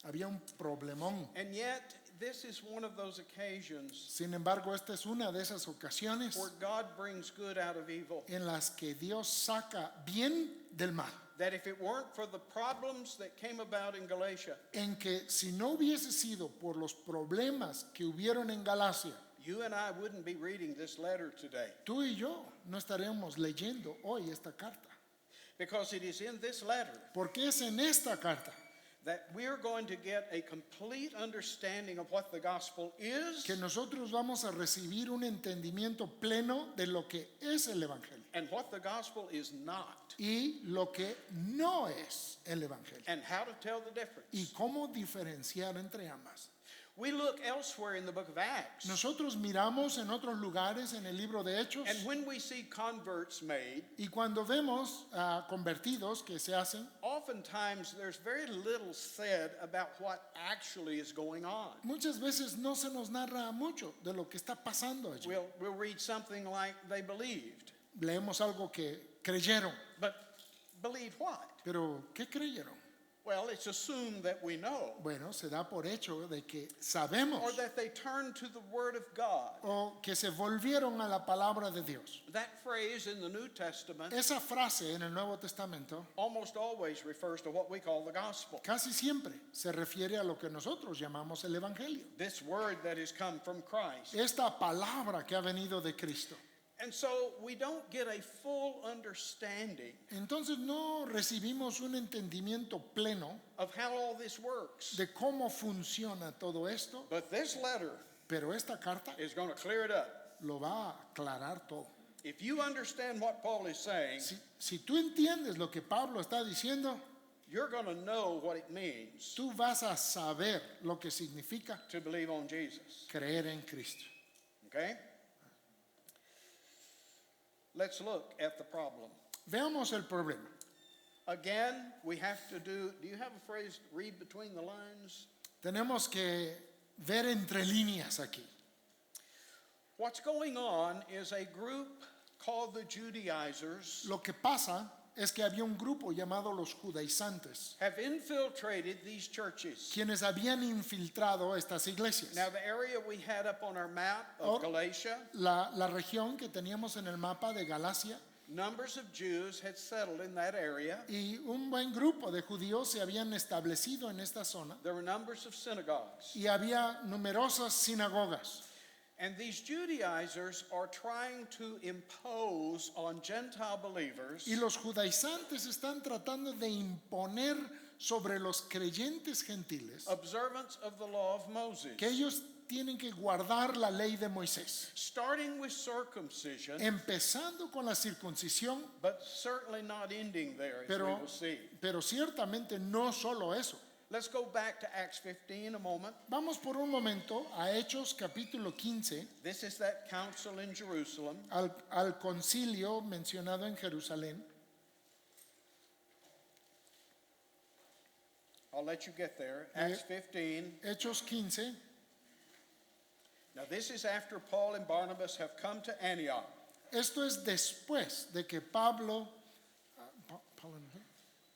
Había un problemón. And yet, this is one of those occasions Sin embargo, esta es una de esas ocasiones where God brings good out of evil. en las que Dios saca bien del mal. That if it weren't for the problems that came about in Galatia, En que si no hubiese sido por los problemas que hubieron en Galacia, you and I wouldn't be reading this letter today. tú y yo no estaríamos leyendo hoy esta carta. Because it is in this letter Porque es en esta carta that we're going to get a complete understanding of what the gospel is que nosotros vamos a recibir un entendimiento pleno de lo que es el Evangelio and what the gospel is not, y lo que no es el Evangelio and how to tell the y difference. cómo diferenciar entre ambas. We look elsewhere in the book of Acts, Nosotros miramos en otros lugares en el libro de Hechos and when we see converts made, y cuando vemos a convertidos que se hacen, oftentimes there's very little said about what actually is going on. muchas veces no se nos narra mucho de lo que está pasando allí. We'll read something like they believed, Leemos algo que creyeron, but believe what? pero ¿qué creyeron? Well, it's assumed that we know, Bueno, se da por hecho de que sabemos or that they turned to the Word of God. o que se volvieron a la palabra de Dios. That phrase in the New Testament Esa frase en el Nuevo Testamento almost always refers to what we call the gospel. casi siempre se refiere a lo que nosotros llamamos el Evangelio. This word that has come from Christ. Esta palabra que ha venido de Cristo. And so we don't get a full understanding Entonces no recibimos un entendimiento pleno of how all this works. de cómo funciona todo esto, But this letter pero esta carta is going to clear it up. lo va a aclarar todo. If you understand what Paul is saying, Si tú entiendes lo que Pablo está diciendo, you're going to know what it means tú vas a saber lo que significa to believe on Jesus. creer en Cristo. Okay? Let's look at the problem. Veamos el problema. Again, we have to do you have a phrase, read between the lines? Tenemos que ver entre líneas aquí. What's going on is a group called the Judaizers Lo que pasa es que había un grupo llamado los judaizantes, have infiltrated these churches. quienes habían infiltrado estas iglesias. Now, the area we had up on our map of Galatia, La región que teníamos en el mapa de Galacia, numbers of Jews had settled in that area. y un buen grupo de judíos se habían establecido en esta zona, There were numbers of synagogues. y había numerosas sinagogas. And these Judaizers are trying to impose on Gentile believers Y los judaizantes están tratando de imponer sobre los creyentes gentiles observance of the law of Moses, que ellos tienen que guardar la ley de Moisés, starting with circumcision, empezando con la circuncisión, but certainly not ending there, as we will see. pero ciertamente no solo eso. Let's go back to Acts 15 a moment. Vamos por un momento a Hechos capítulo 15, This is that council in Jerusalem. al concilio mencionado en Jerusalén. I'll let you get there. Acts 15. Hechos 15. Now, this is after Paul and Barnabas have come to Antioch. Esto es después de que Pablo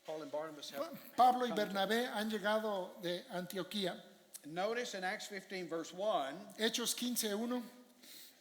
Paul and Barnabas have y come to- Bernabé han llegado de Antioquía. Notice in Acts 15, verse 1, Hechos 15:1.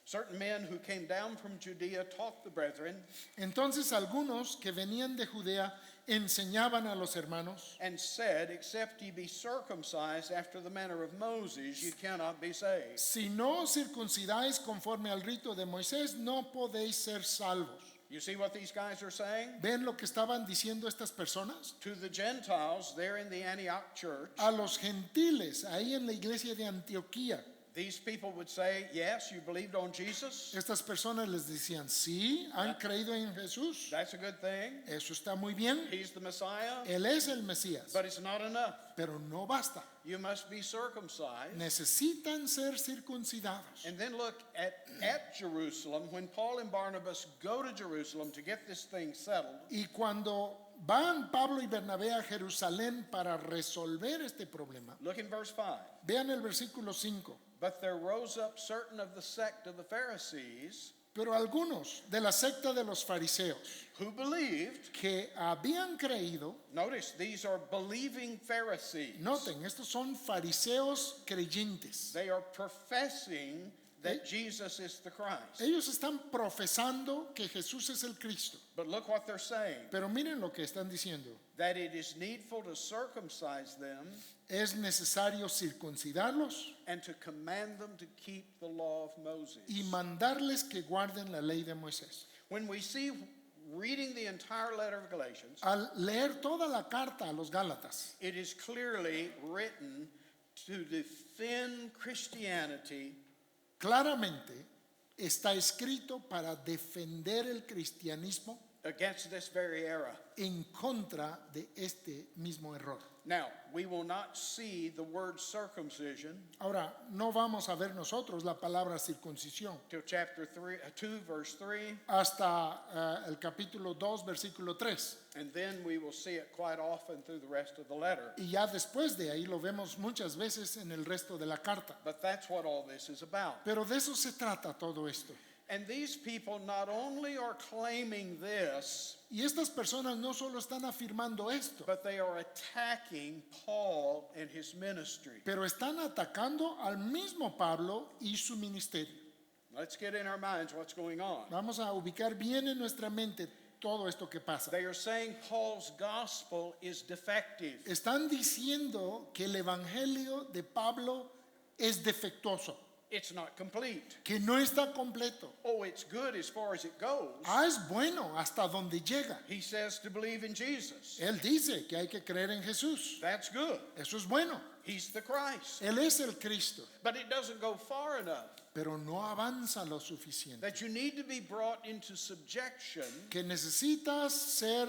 certain men who came down from Judea taught the brethren Entonces algunos que venían de Judea enseñaban a los hermanos and said, except ye be circumcised after the manner of Moses, you cannot be saved. si no os circuncidáis conforme al rito de Moisés, no podéis ser salvos. You see what these guys are saying? ¿Ven lo que estaban diciendo estas personas? To the Gentiles there in the Antioch church, A los gentiles, ahí en la iglesia de Antioquía, these people would say, yes, you believed on Jesus. estas personas les decían, sí, han creído en Jesús, That's a good thing. eso está muy bien, He's the Messiah. Él es el Mesías, But it's not enough. pero no basta, You must be circumcised. necesitan ser circuncidados. And then look at Jerusalem. When Paul and Barnabas go to Jerusalem to get this thing settled, Y cuando van Pablo y Bernabé a Jerusalén para resolver este problema, look in verse 5. vean el versículo 5. But there rose up certain of the sect of the Pharisees Pero algunos de la secta de los fariseos who believed. que habían creído, Notice, these are believing Pharisees. noten, estos son fariseos creyentes. They are professing that Jesus is the Christ. Ellos están profesando que Jesús es el Cristo. But look what they're saying. Pero miren lo que están diciendo. That it is needful to circumcise them Es necesario circuncidarlos and to command them to keep the law of Moses. y mandarles que guarden la ley de Moisés. When we see reading the entire letter of Galatians, Al leer toda la carta a los Gálatas, it is clearly written to defend Christianity claramente está escrito para defender el cristianismo against this very error. en contra de este mismo error. Now, we will not see the word circumcision Ahora, no vamos a ver nosotros la palabra circuncisión till chapter 2, verse 3, hasta el capítulo 2, versículo 3. and then we will see it quite often through the rest of the letter. Y ya después de ahí lo vemos muchas veces en el resto de la carta. But that's what all this is about. Pero de eso se trata todo esto. And these people not only are claiming this, Y estas personas no solo están afirmando esto, but they are attacking Paul and his ministry. pero están atacando al mismo Pablo y su ministerio. Let's get in our minds what's going on. Vamos a ubicar bien en nuestra mente todo esto que pasa. They are saying Paul's gospel is defective. Están diciendo que el evangelio de Pablo es defectuoso, It's not complete. que no está completo. Oh, it's good as far as it goes. Es bueno hasta donde llega. He says to believe in Jesus. Él dice que hay que creer en Jesús. That's good. Eso es bueno. He's the Christ. Él es el Cristo, But it doesn't go far enough. pero no avanza lo suficiente. That you need to be brought into subjection Que necesitas ser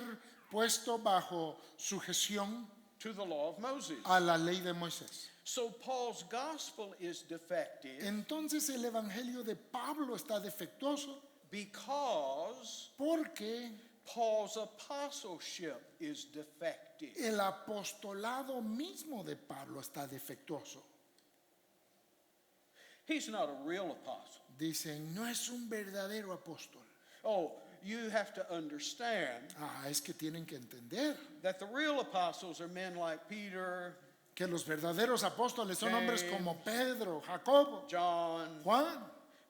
puesto bajo sujeción to the law of Moses. a la ley de Moisés. So Paul's gospel is defective Entonces el evangelio de Pablo está defectuoso because porque Paul's apostleship is defective. el apostolado mismo de Pablo está defectuoso. He's not a real apostle. Dicen, no es un verdadero apóstol. Oh, you have to understand Es que tienen que entender that the real apostles are men like Peter, que los verdaderos apóstoles son hombres James, como Pedro, Jacobo, John, Juan.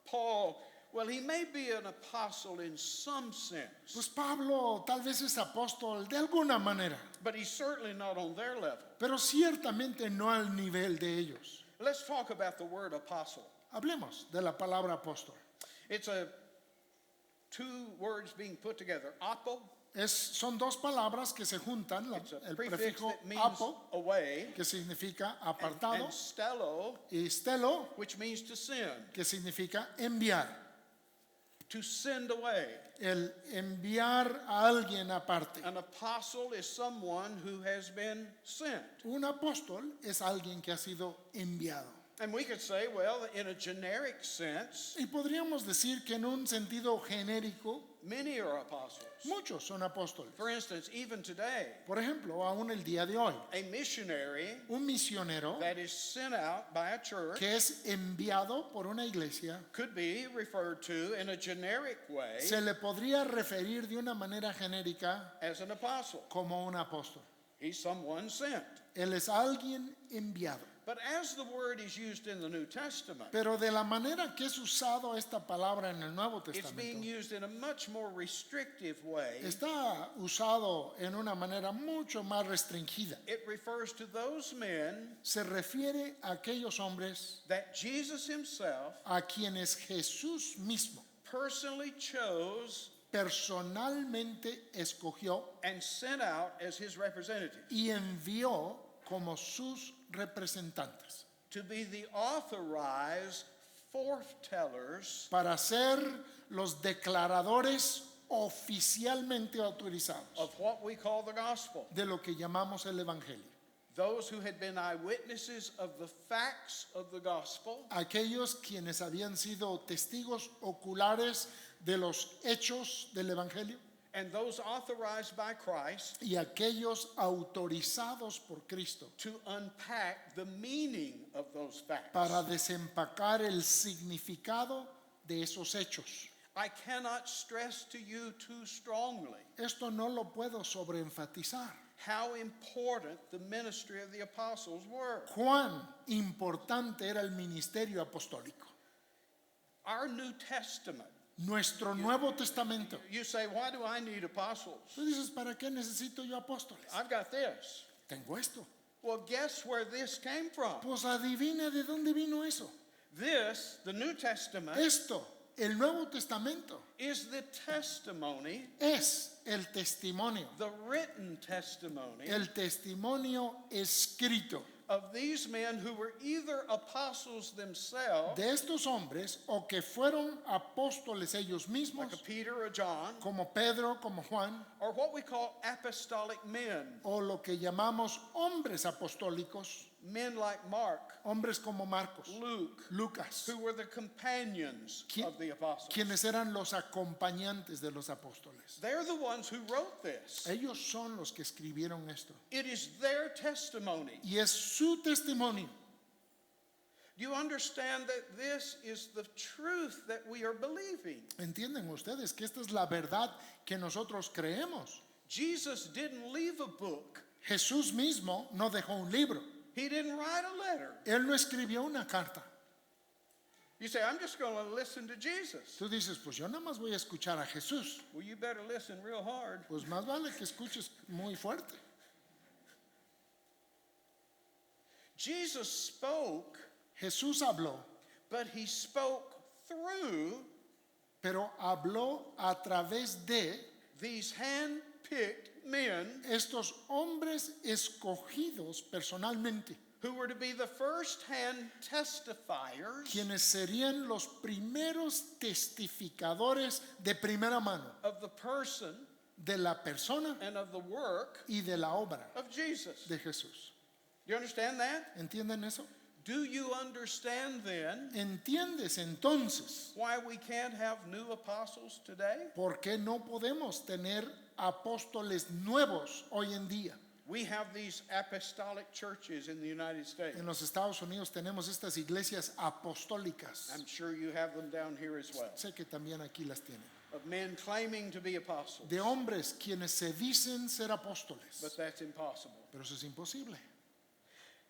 Paul. Well, he may be an apostle in some sense, Pues Pablo tal vez es apóstol de alguna manera, but he's certainly not on their level. pero ciertamente no al nivel de ellos. Let's talk about the word apostle. Hablemos de la palabra apóstol. It's two words being put together. Apo, Son dos palabras que se juntan, it's a el prefix prefijo that means apo, away, que significa and apartado, stelo, y stelo, which means to send. que significa enviar. to send away. el enviar a alguien aparte. An apostle is someone who has been sent. Un apóstol es alguien que ha sido enviado. And we could say, well, in a generic sense, Y podríamos decir que en un sentido genérico, many are apostles. muchos son apóstoles. For instance, even today, Por ejemplo, aún el día de hoy, a missionary un misionero that is sent out by a church que es enviado por una iglesia could be referred to in a generic way se le podría referir de una manera genérica as an apostle. como un apóstol. He's someone sent. Él es alguien enviado. But as the word is used in the New Testament, Pero de la manera que es usado esta palabra en el Nuevo it's being Testamento, used in a much more restrictive way. está usado en una manera mucho más restringida. It refers to those men Se refiere a aquellos hombres that Jesus himself a quienes Jesús mismo personally chose personalmente escogió and sent out as his representatives y envió como sus representantes to be the authorized foretellers para ser los declaradores oficialmente autorizados of what we call the gospel. de lo que llamamos el Evangelio. Those who had been eyewitnesses of the facts of the gospel Aquellos quienes habían sido testigos oculares de los hechos del Evangelio and those authorized by Christ y aquellos autorizados por Cristo to unpack the meaning of those facts. para desempacar el significado de esos hechos. I cannot stress to you too strongly Esto no lo puedo sobreenfatizar. how important the ministry of the apostles were. Cuán importante era el ministerio apostólico. Our New Testament, Nuestro Nuevo Testamento. you say, why do I need apostles? Tú dices, ¿para qué necesito yo apóstoles? I've got this. Tengo esto. Well, guess where this came from? Pues adivina de dónde vino eso. This, the New Testament, Esto, el Nuevo Testamento, is the testimony, es el testimonio, the written testimony el testimonio escrito of these men who were either apostles themselves, de estos hombres o que fueron apóstoles ellos mismos, like a Peter or John, como Pedro, como Juan, or what we call apostolic men, o lo que llamamos hombres apostólicos, men like Mark, hombres como Marcos, Luke, Lucas, who were the companions of the apostles. quienes eran los acompañantes de los apóstoles. They're the ones who wrote this. Ellos son los que escribieron esto. It is their testimony. Y es su testimonio. Do you understand that this is the truth that we are believing? ¿Entienden ustedes que esta es la verdad que nosotros creemos? Jesus didn't leave a book. Jesús mismo no dejó un libro. He didn't write a letter. Él no escribió una carta. You say, I'm just going to listen to Jesus. Tú dices, pues yo nada más voy a escuchar a Jesús. Well, you better listen real hard. Pues más vale que escuches muy fuerte. Jesus spoke, Jesús habló, but he spoke through pero habló a través de these hand-picked men estos hombres escogidos personalmente, who were to be the first-hand testifiers quienes serían los primeros testificadores de primera mano of the person de la persona and of the work y de la obra of Jesus. de Jesús. Do you understand that? ¿Entienden eso? Do you understand then ¿Entiendes entonces why we can't have new apostles today? por qué no podemos tener apóstoles nuevos hoy en día? We have these apostolic churches in the United States. En los Estados Unidos tenemos estas iglesias apostólicas. I'm sure you have them down here as well. Sé que también aquí las tienen. Of men claiming to be apostles. De hombres quienes se dicen ser apóstoles. But that's impossible. Pero eso es imposible.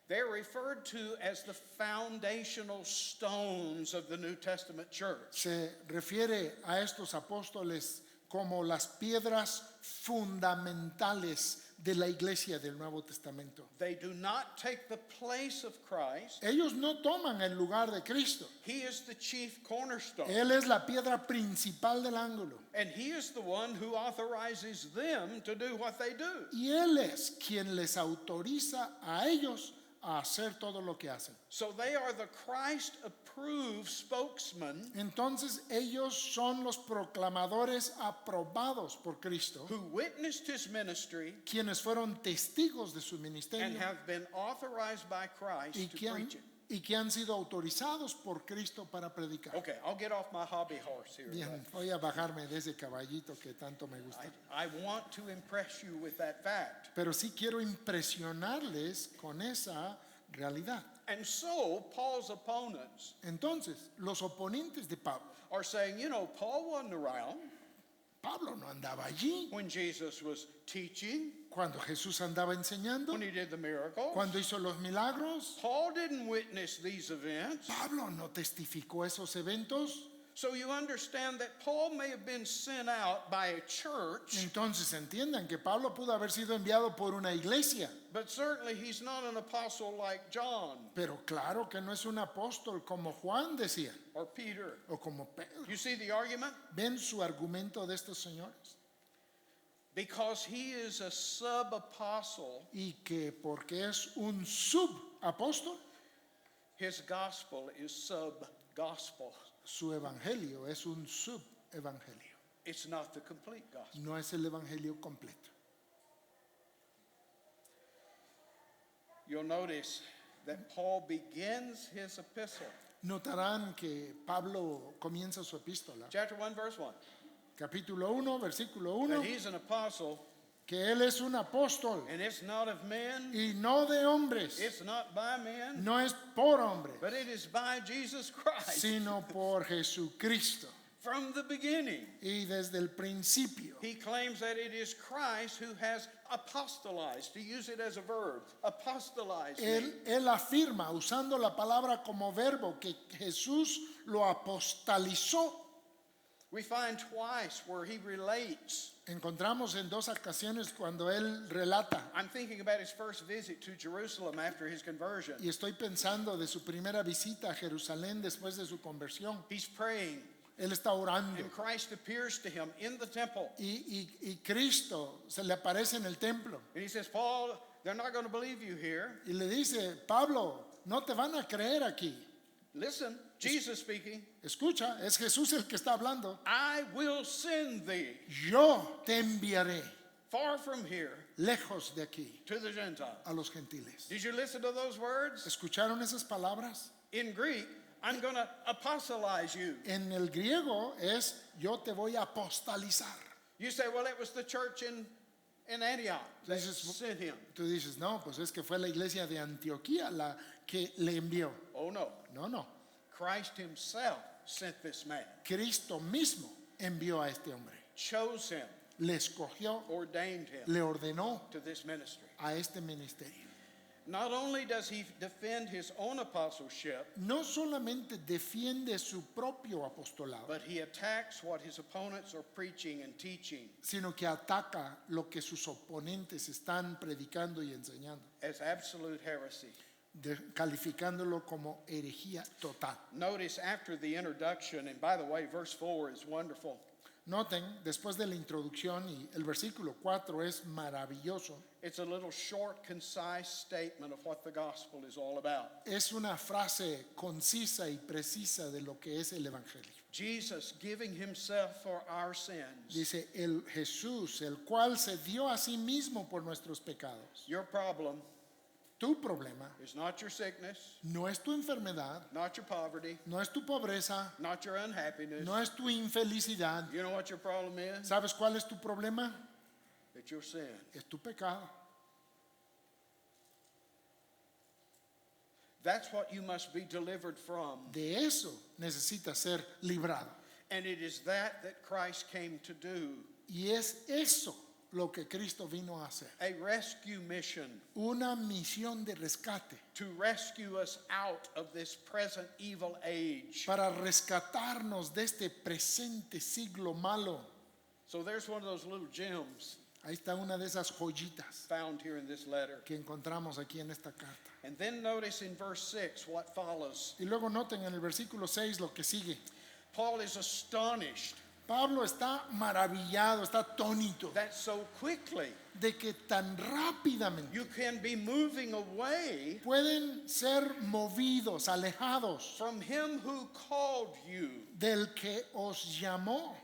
They're referred to as the foundational stones of the New Testament church. Se refiere a estos apóstoles como las piedras fundamentales de la iglesia del Nuevo Testamento. They do not take the place of Christ. Ellos no toman el lugar de Cristo. He is the chief cornerstone. Él es la piedra principal del ángulo. And he is the one who authorizes them to do what they do. Y Él es quien les autoriza a ellos a hacer todo lo que hacen. So they are the Christ-approved spokesman Entonces ellos son los proclamadores aprobados por Cristo, who witnessed his ministry quienes fueron testigos de su and ministerio have been authorized by Christ y to preach it. que han sido autorizados por Cristo para predicar. Okay, I'll get off my hobby horse here. Bien, voy a bajarme de ese caballito que tanto me gusta. I want to impress you with that fact. Pero sí quiero impresionarles con esa realidad. And so, Paul's opponents Entonces, los oponentes de Pablo, are saying, you know, Paul wasn't around Pablo no andaba allí when Jesus was teaching, cuando Jesús andaba enseñando, when he did the miracles. cuando hizo los milagros. Paul didn't witness these events. Pablo no testificó esos eventos. So you understand that Paul may have been sent out by a church, Entonces entiendan que Pablo pudo haber sido enviado por una iglesia, but certainly he's not an apostle like John pero claro que no es un apóstol como Juan decía, or Peter. o como Pedro. You see the argument? ¿Ven su argumento de estos señores? Because he is a sub-apostle, Y que porque es un subapóstol, his gospel is sub-gospel. su evangelio es un subevangelio. It's not the complete gospel. No es el evangelio completo. You'll notice that Paul begins his epistle, Notarán que Pablo comienza su epístola, chapter 1, verse 1, capítulo 1, versículo 1, that he's an apostle, que él es un apóstol and it's not of men, y no de hombres, it's not by men, no es por hombres, but it is by Jesus Christ sino por Jesucristo. from the beginning. Y desde el principio, He claims that it is Christ who has apostolized, to use it as a verb, apostolized me. él afirma, usando la palabra como verbo, que Jesús lo apostalizó. We find twice where he relates. Encontramos en dos ocasiones cuando él relata, I'm thinking about his first visit to Jerusalem after his conversion. y estoy pensando de su primera visita a Jerusalén después de su conversión. He's praying, Él está orando and Christ appears to him in the temple. y Cristo se le aparece en el templo And he says, Paul, they're not going to believe you here. y le dice, Pablo, no te van a creer aquí. Listen, Jesus speaking, Escucha, es Jesús el que está hablando. I will send thee Yo te enviaré far from here lejos de aquí to the Gentiles. a los gentiles. Did you listen to those words? ¿Escucharon esas palabras? In Greek, I'm going to apostolize you. En el griego es yo te voy a apostalizar. You say, well, it was the church in Antioch that This is- sent him. Tú dices, no, pues es que fue la iglesia de Antioquía la que le envió. Oh, no. No, no. Christ himself sent this man, Cristo mismo envió a este hombre. chose him, Le escogió, ordained him le ordenó to this ministry. a este ministerio. Not only does he defend his own apostleship, No solamente defiende su propio apostolado, but he attacks what his opponents are preaching and teaching sino que ataca lo que sus oponentes están predicando y enseñando, as absolute heresy. calificándolo como herejía total. Notice after the introduction, and by the way, verse 4 is wonderful. Noten, después de la introducción, y el versículo 4 es maravilloso, It's a little short, concise statement of what the gospel is all about. es una frase concisa y precisa de lo que es el evangelio. Jesus giving himself for our sins. Dice, el Jesús, el cual se dio a sí mismo por nuestros pecados. Your problem Tu problema is not your sickness, no es tu enfermedad, not your poverty, no es tu pobreza, not your unhappiness. no es tu infelicidad. You know what your problem is? ¿Sabes cuál es tu problema? It's your sin. Es tu pecado. That's what you must be delivered from. De eso necesitas ser librado. And it is that Christ came to do. Y es eso lo que Cristo vino a hacer. A rescue mission Una misión de rescate to rescue us out of this present evil age. para rescatarnos de este presente siglo malo. So there's one of those little gems Ahí está una de esas joyitas found here in this letter. que encontramos aquí en esta carta. And then notice in verse 6 what follows. Y luego noten en el versículo 6 lo que sigue. Paul is astonished Pablo está maravillado, está atónito that so quickly de que tan rápidamente you can be moving away pueden ser movidos, alejados from him who called you. del que os llamó.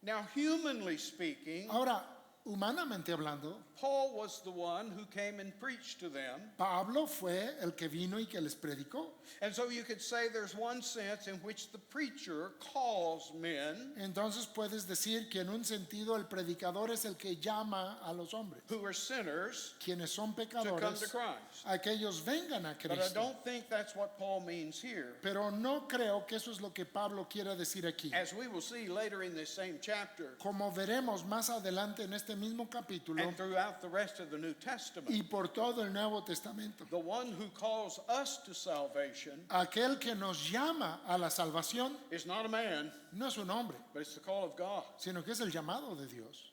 Now, humanly speaking, Ahora, humanamente hablando, Paul was the one who came and preached to them. Pablo fue el que vino y que les predicó. And so you could say there's one sense in which the preacher calls men Entonces puedes decir que en un sentido el predicador es el que llama a los hombres, who are sinners quienes son to come to pecadores, Christ. a que ellos vengan a But I Cristo. don't think that's what Paul means here. Pero no creo que eso es lo que Pablo quiera decir aquí. As we will see later in this same chapter Como veremos más adelante en este mismo capítulo and throughout the rest of the New Testament, y por todo el Nuevo Testamento, the one who calls us to salvation aquel que nos llama a la salvación is not a man, no es un hombre, but it's the call of God. sino que es el llamado de Dios.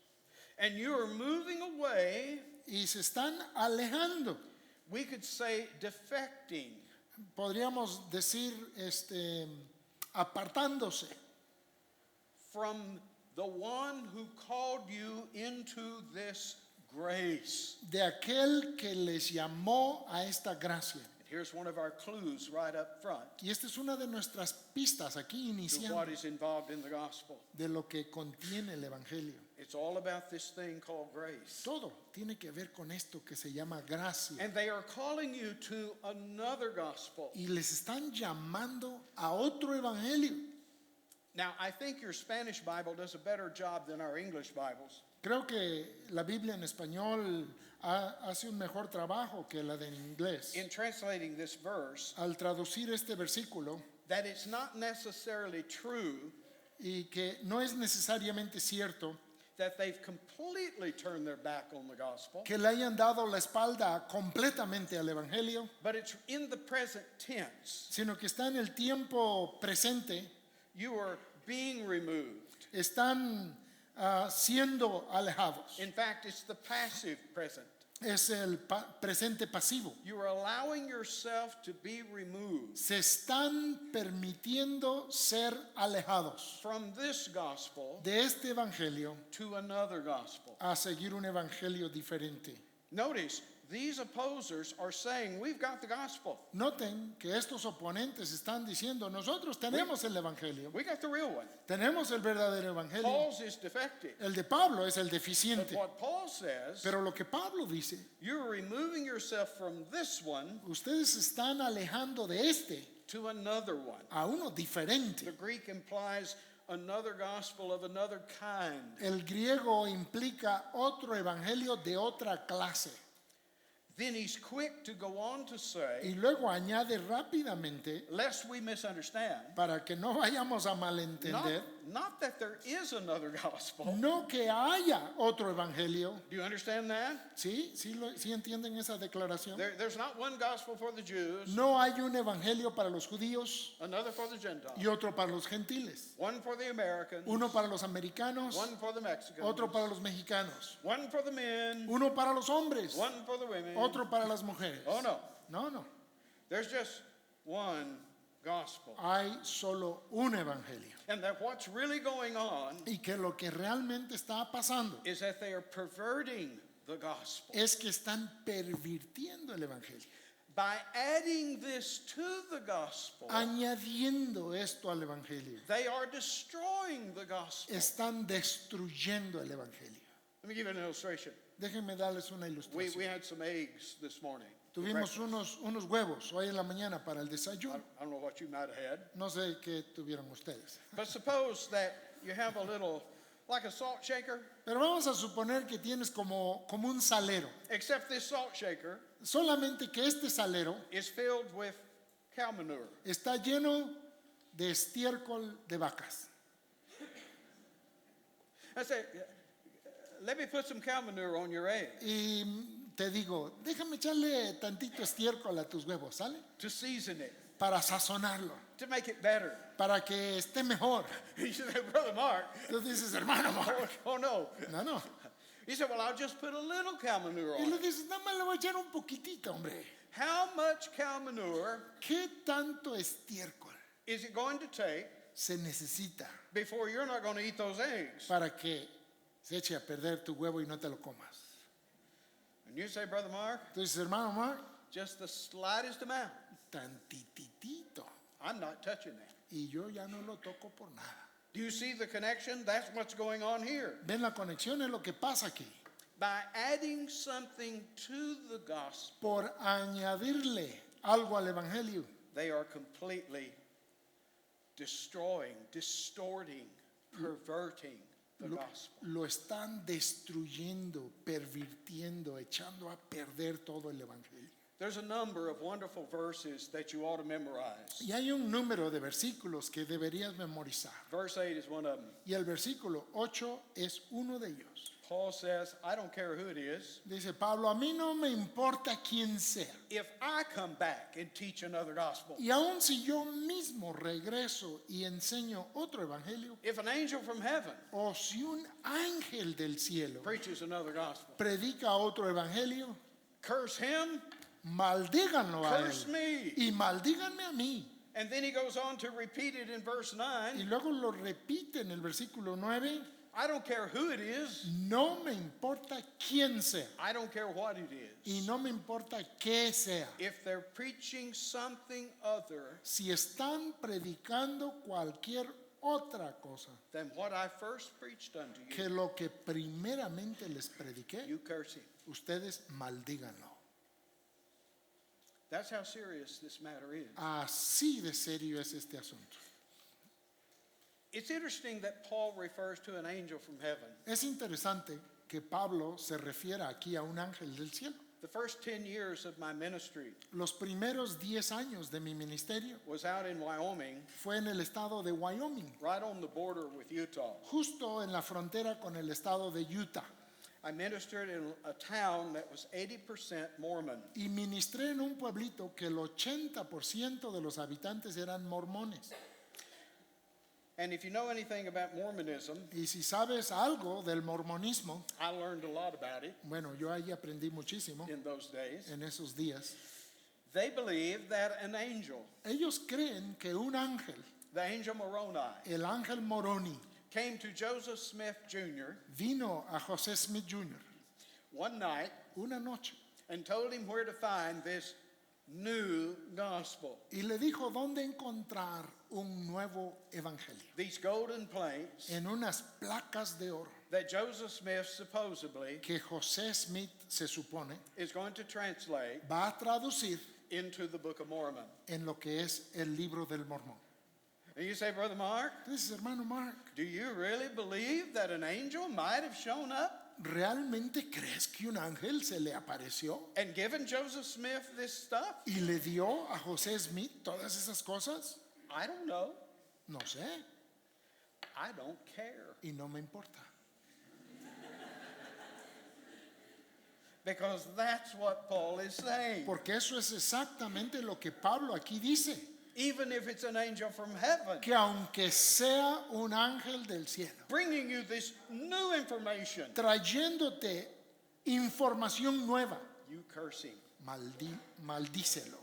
And you are moving away, Y se están alejando. we could say defecting Podríamos decir apartándose from the one who called you into this grace. de aquel que les llamó a esta gracia. And here's one of our clues right up front Y esta es una de nuestras pistas aquí to iniciando what is involved in the gospel. de lo que contiene el Evangelio. It's all about this thing called grace. Todo tiene que ver con esto que se llama gracia. And they are calling you to another gospel. Y les están llamando a otro evangelio. Now, I think your Spanish Bible does a better job than our English Bibles. Creo que la Biblia en español hace un mejor trabajo que la de en inglés. In translating this verse, Al traducir este versículo, that it's not necessarily true y que no es necesariamente cierto that they've completely turned their back on the gospel, que le hayan dado la espalda completamente al evangelio, but it's in the present tense. sino que está en el tiempo presente, You are being removed. están siendo alejados. In fact, it's the passive present. Es el presente pasivo. You are allowing yourself to be removed Se están permitiendo ser alejados from this gospel de este evangelio to another gospel. a seguir un evangelio diferente. Notice, these opposers are saying, we've got the gospel. Noten que estos oponentes están diciendo, nosotros tenemos el evangelio, We got the real one. tenemos el verdadero evangelio. Paul's is defective. El de Pablo es el But deficiente. what Paul says, Pero lo que Pablo dice, you're removing yourself from this one ustedes están alejando de este to another one. a uno diferente. The Greek implies another gospel of another kind. El griego implica otro evangelio de otra clase. Then he's quick to go on to Y say, luego añade rápidamente, lest we misunderstand, para que no vayamos a malentender, not that there is another gospel. no que haya otro evangelio. Do you understand that? ¿Sí? ¿Sí entienden esa declaración? There's not one gospel for the Jews, No hay un evangelio para los judíos another for the Gentiles, y otro para los gentiles. one for the Americans, Uno para los americanos, one for the Mexicans, otro para los mexicanos. one for the men, Uno para los hombres, one for the women. otro para las mujeres. Oh no, No. there's just one gospel. Hay solo un evangelio. And that what's really going on Y que lo que realmente está pasando is that they are perverting the gospel. es que están pervirtiendo el evangelio. By adding this to the gospel, Añadiendo esto al evangelio, they are destroying the gospel. están destruyendo el evangelio. Let me give you an illustration. Déjenme darles una We ilustración. had some eggs this morning. for Tuvimos breakfast. unos huevos hoy en la mañana para el I desayuno. I don't know what you might have had, No sé qué tuvieron ustedes. but suppose that you have a little, like a salt shaker, Pero vamos a suponer que tienes como un salero. except this salt shaker Solamente que este salero is filled with cow manure. está lleno de estiércol de vacas. I say, let me put some cow manure on your egg Y te digo, déjame echarle tantito estiércol a tus huevos, ¿sale? to season it, Para sazonarlo, to make it better. para que esté mejor. You say, Brother Mark, Tú dices, hermano, Mark. oh no. No. He said, well, I'll just put a little cow manure Y on le it. dices, nada más le voy a echar un poquitito, hombre. How much cow manure ¿Qué tanto estiércol is it going to take se necesita before you're not going to eat those eggs. para que se eche a perder tu huevo y no te lo comas. And you say, Brother Mark, Entonces, hermano Mark, just the slightest amount. tantitito. I'm not touching that. Y yo ya no lo toco por nada. Do you see the connection? That's what's going on here. ¿Ven la conexión? Es lo que pasa aquí. By adding something to the gospel, Por añadirle algo al evangelio, they are completely destroying, distorting, perverting the gospel. lo están destruyendo, pervirtiendo, echando a perder todo el evangelio. There's a number of wonderful verses that you ought to memorize. Y hay un número de versículos que deberías memorizar. Verse 8 is one of them. Y el versículo 8 es uno de ellos. Paul says, I don't care who it is. Dice Pablo, a mí no me importa quién sea. If I come back and teach another gospel, Y aun si yo mismo regreso y enseño otro evangelio, if an angel from heaven o si un ángel del cielo preaches another gospel, predica otro evangelio, curse him, maldíganlo a curse él me. y maldíganme a mí. And then he goes on to repeat it in verse Y 9. luego lo repite en el versículo 9, I don't care who it is. no me importa quién sea I don't care what it y is. no me importa qué sea. If they're preaching something other Si están predicando cualquier otra cosa than what I first preached unto you, que lo que primeramente les prediqué, you curse him. ustedes maldíganlo. That's how serious this matter is. Así de serio es este asunto. It's interesting that Paul refers to an angel from heaven. Es interesante que Pablo se refiera aquí a un ángel del cielo. The first 10 years of my ministry Los primeros 10 años de mi ministerio was out in Wyoming, fue en el estado de Wyoming, right on the border with Utah. justo en la frontera con el estado de Utah. I ministered in a town that was 80% Mormon. Y ministré en un pueblito que el 80% de los habitantes eran mormones. And if you know anything about Mormonism, Y si sabes algo del mormonismo, I learned a lot about it bueno, yo ahí aprendí muchísimo in those days. en esos días. They believe that an angel, Ellos creen que un ángel, the angel Moroni, el ángel Moroni, came to Joseph Smith Jr. vino a José Smith Jr. one night una noche and told him where to find this new gospel. y le dijo dónde encontrar un nuevo evangelio. These golden plates En unas placas de oro that Joseph Smith supposedly que José Smith se supone is going to translate va a traducir into the Book of Mormon. en lo que es el libro del Mormón. And you say, Brother Mark, Entonces, hermano Mark, do you really believe that an angel might have shown up ¿realmente crees que un ángel se le apareció and given Joseph Smith this stuff? y le dio a José Smith todas esas cosas? I don't know. No sé I don't care. y no me importa. Because that's what Paul is saying. Porque eso es exactamente lo que Pablo aquí dice. Even if it's an angel from heaven, Que aunque sea un ángel del cielo, bringing you this new information, trayéndote información nueva, you curse him. maldícelo.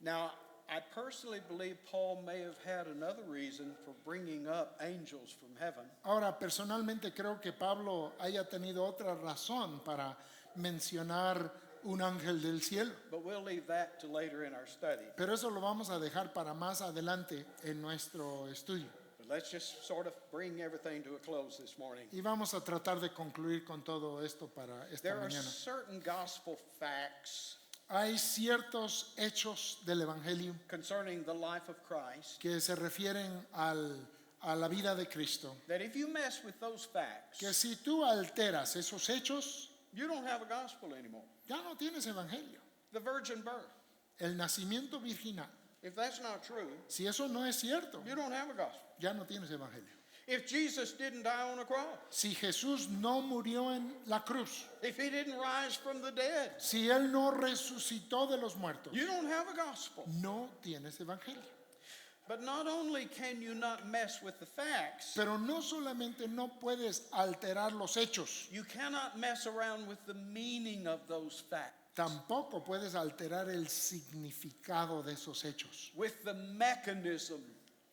Now, I personally believe Paul may have had another reason for bringing up angels from heaven. Ahora, personalmente creo que Pablo haya tenido otra razón para mencionar un ángel del cielo. But we'll leave that to later in our study. Pero eso lo vamos a dejar para más adelante en nuestro estudio. But let's just sort of bring everything to a close this morning. Y vamos a tratar de concluir con todo esto para esta There are mañana. certain gospel facts Hay ciertos hechos del Evangelio concerning the life of Christ que se refieren a la vida de Cristo. that if you mess with those facts, Que si tú alteras esos hechos, you don't have a gospel anymore. ya no tienes Evangelio. The virgin birth, El nacimiento virginal, if that's not true, si eso no es cierto, you don't have a gospel. ya no tienes Evangelio. If Jesus didn't die on a cross, Si Jesús no murió en la cruz, if he didn't rise from the dead, si Él no resucitó de los muertos, you don't have a gospel. no tienes Evangelio. But not only can you not mess with the facts, Pero no solamente no puedes alterar los hechos, you cannot mess around with the meaning of those facts, tampoco puedes alterar el significado de esos hechos, with the mechanism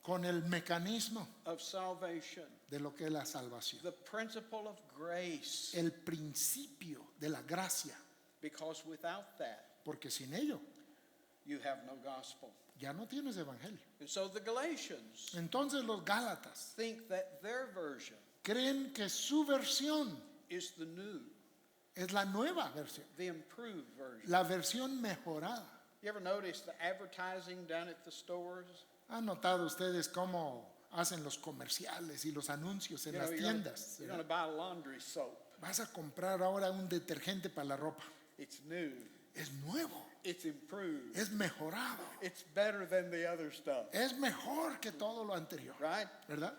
con el mecanismo of salvation, de lo que es la salvación, the principle of grace, el principio de la gracia, because without that, porque sin ello you have no gospel. ya no tienes evangelio. And so the Galatians Entonces los Gálatas think that their version creen que su versión is the new, es la nueva versión, the improved version. la versión mejorada. You ever notice the advertising down at the stores? ¿Han notado ustedes cómo hacen los comerciales y los anuncios en You las know, tiendas? you're going to buy laundry soap. Vas a comprar ahora un detergente para la ropa. It's new. Es nuevo, It's improved. es mejorado, It's better than the other stuff, es mejor que todo lo anterior, right? ¿verdad?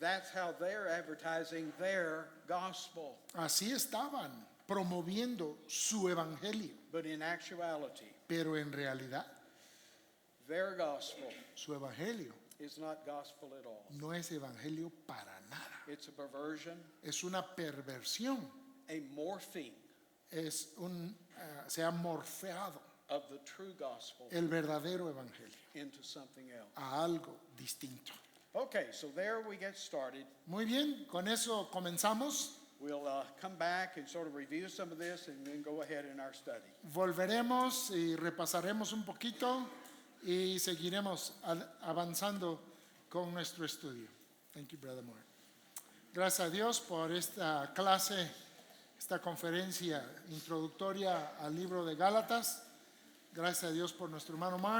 That's how they're advertising their gospel. Así estaban promoviendo su evangelio, But in actuality, pero en realidad their gospel su evangelio is not gospel at all. no es evangelio para nada. It's a perversion, Es una perversión, a morphing se ha morfeado of the true gospel el verdadero evangelio into something else. a algo distinto. Okay, so there we get started. Muy bien, con eso comenzamos. We'll come back and sort of review some of this and then go ahead in our study. Volveremos y repasaremos un poquito y seguiremos avanzando con nuestro estudio. Thank you, Brother Moore. Gracias a Dios por esta clase, esta conferencia introductoria al libro de Gálatas. Gracias a Dios por nuestro hermano Mark.